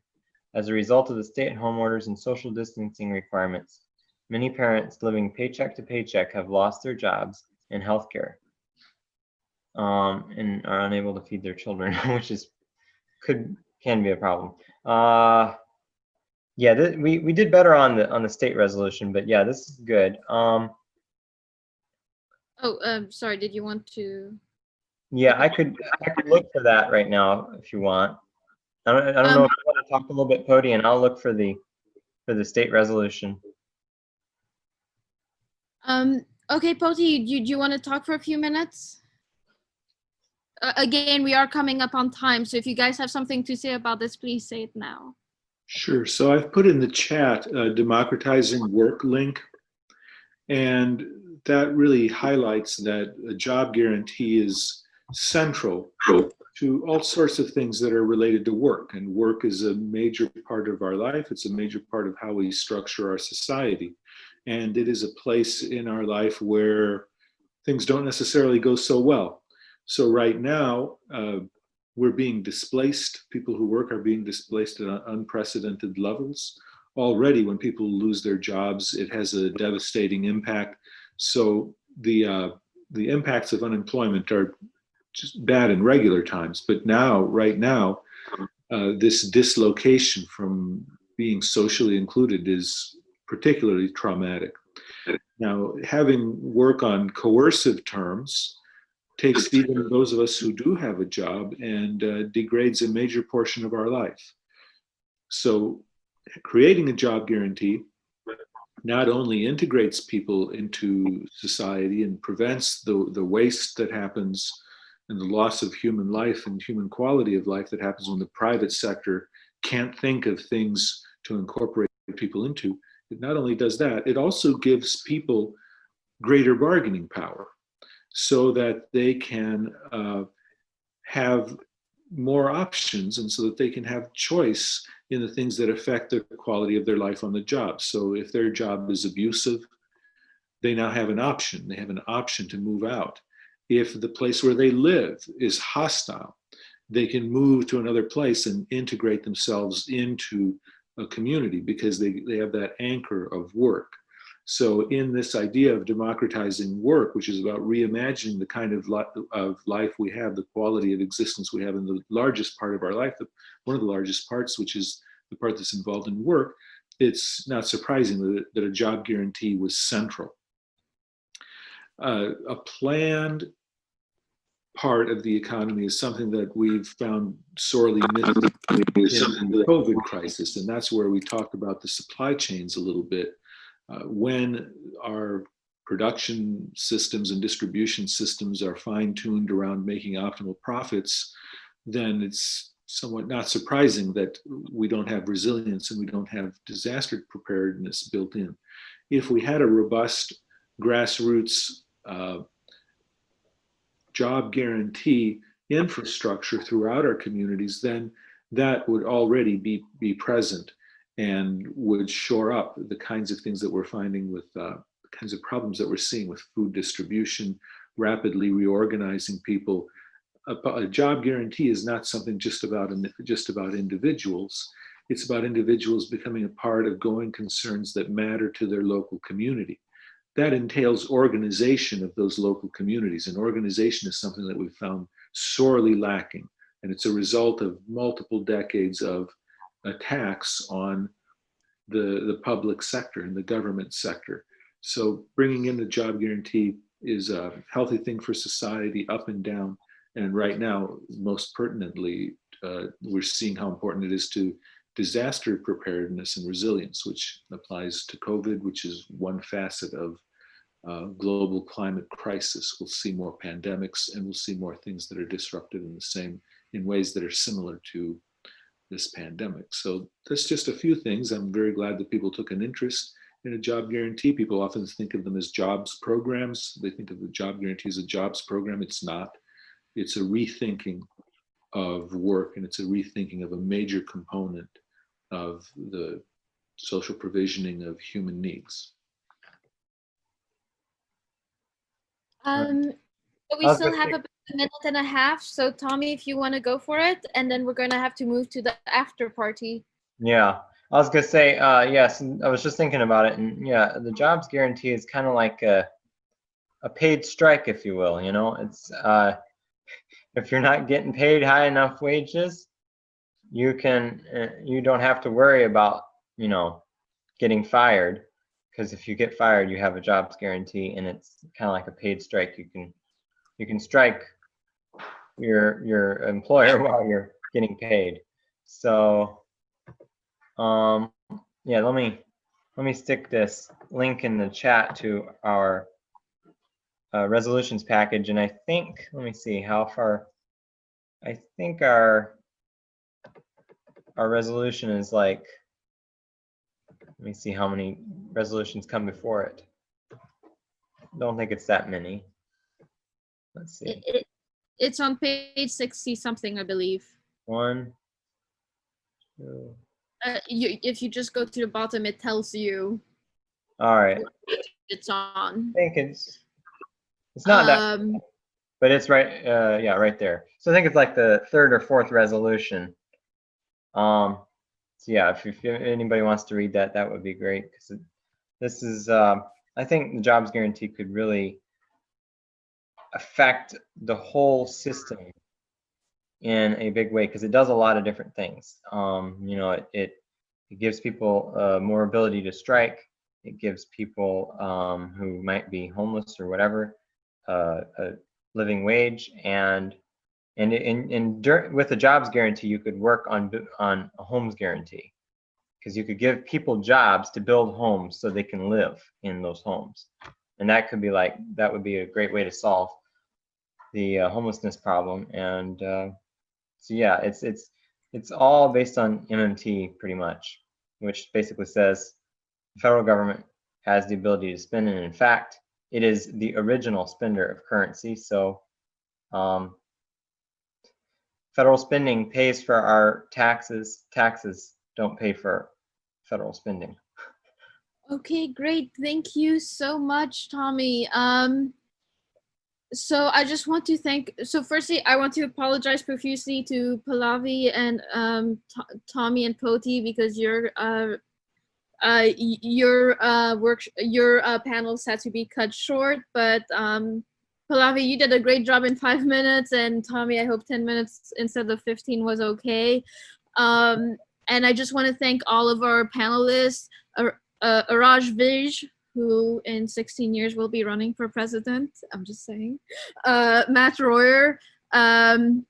As a result of the stay-at-home orders and social distancing requirements, many parents living paycheck to paycheck have lost their jobs and healthcare, and are unable to feed their children, which can be a problem. Yeah, we did better on the state resolution, but yeah, this is good. Sorry, did you want to? Yeah, I could look for that right now if you want. I don't know if you want to talk a little bit, Pody, and I'll look for the state resolution. Okay, Poti, do you want to talk for a few minutes? Again, we are coming up on time, so if you guys have something to say about this, please say it now. Sure. So I've put in the chat a democratizing work link, and that really highlights that a job guarantee is central to all sorts of things that are related to work. And work is a major part of our life. It's a major part of how we structure our society. And it is a place in our life where things don't necessarily go so well. So right now, we're being displaced. People who work are being displaced at unprecedented levels. Already, when people lose their jobs, it has a devastating impact. So the impacts of unemployment are just bad in regular times. But now, right now, this dislocation from being socially included is particularly traumatic. Now, having work on coercive terms takes even those of us who do have a job and degrades a major portion of our life. So creating a job guarantee not only integrates people into society and prevents the waste that happens and the loss of human life and human quality of life that happens when the private sector can't think of things to incorporate people into. It not only does that, it also gives people greater bargaining power so that they can have more options and so that they can have choice in the things that affect the quality of their life on the job. So if their job is abusive, they now have an option. They have an option to move out. If the place where they live is hostile, they can move to another place and integrate themselves into a community because they have that anchor of work. So in this idea of democratizing work, which is about reimagining the kind of life we have, the quality of existence we have in the largest part of our life, one of the largest parts, which is the part that's involved in work, it's not surprising that a job guarantee was central. A planned part of the economy is something that we've found sorely missing in the COVID crisis, and that's where we talked about the supply chains a little bit. When our production systems and distribution systems are fine-tuned around making optimal profits, then it's somewhat not surprising that we don't have resilience and we don't have disaster preparedness built in. If we had a robust grassroots job guarantee infrastructure throughout our communities, then that would already be present and would shore up the kinds of things that we're finding with kinds of problems that we're seeing with food distribution, rapidly reorganizing people. A job guarantee is not something just about individuals. It's about individuals becoming a part of going concerns that matter to their local community. That entails organization of those local communities, and organization is something that we've found sorely lacking, and it's a result of multiple decades of attacks on the public sector and the government sector. So bringing in the job guarantee is a healthy thing for society, up and down. And right now, most pertinently, we're seeing how important it is to disaster preparedness and resilience, which applies to COVID, which is one facet of global climate crisis. We'll see more pandemics, and we'll see more things that are disruptive in ways that are similar to this pandemic. So that's just a few things. I'm very glad that people took an interest in a job guarantee. People often think of them as jobs programs. They think of the job guarantee as a jobs program. It's not. It's a rethinking of work, and it's a rethinking of a major component of the social provisioning of human needs. So we still have about a minute and a half. So Tommy, if you want to go for it, and then we're going to have to move to the after party. Yeah, I was gonna say, yes, I was just thinking about it, and yeah, the jobs guarantee is kind of like a paid strike, if you will. You know, it's if you're not getting paid high enough wages, you don't have to worry about, you know, getting fired, because if you get fired, you have a jobs guarantee, and it's kind of like a paid strike. You can strike your employer while you're getting paid. So yeah, let me stick this link in the chat to our resolutions package, and I think, let me see how far. I think our resolution is like, let me see how many resolutions come before it. Don't think it's that many. Let's see. It's on page 60 something, I believe. 1, 2. If you just go to the bottom, it tells you. All right. It's on. I think it's not that, but it's right. Yeah, right there. So I think it's like the 3rd or 4th resolution. So yeah, if anybody wants to read that, that would be great, because this is, I think the jobs guarantee could really affect the whole system in a big way, because it does a lot of different things. You know, it gives people more ability to strike. It gives people who might be homeless or whatever a living wage, and with the jobs guarantee, you could work on a homes guarantee, because you could give people jobs to build homes so they can live in those homes, and that would be a great way to solve the homelessness problem. And so yeah, it's all based on MMT pretty much, which basically says the federal government has the ability to spend, and in fact, it is the original spender of currency. So federal spending pays for our taxes. Taxes don't pay for federal spending. Okay, great. Thank you so much, Tommy. So I just want to so firstly, I want to apologize profusely to Pallavi and Tommy and Poti, because your panels had to be cut short, but Pallavi, you did a great job in 5 minutes, and Tommy, I hope 10 minutes instead of 15 was okay. And I just want to thank all of our panelists, Araj Vij, who in 16 years will be running for president. I'm just saying. Matt Royer, Pallavi,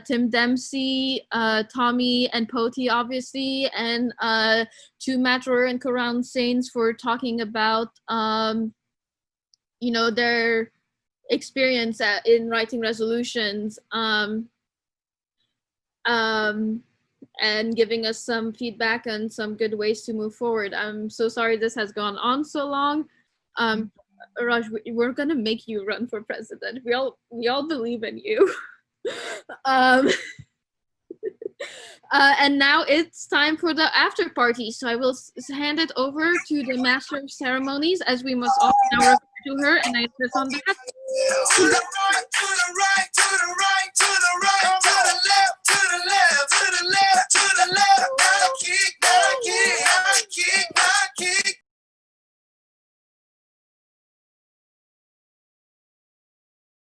Tim Dempsey, Tommy, and Poti, obviously, and to Matt Royer and Karan Sains for talking about, you know, their experience in writing resolutions, and giving us some feedback and some good ways to move forward. I'm so sorry this has gone on so long. Raj, we're gonna make you run for president. We all believe in you. And now it's time for the after party. So I will hand it over to the Master of Ceremonies, as we must all now refer to her, and I press on that. To the right, to the right, to the right, to the right, to the left, to the left.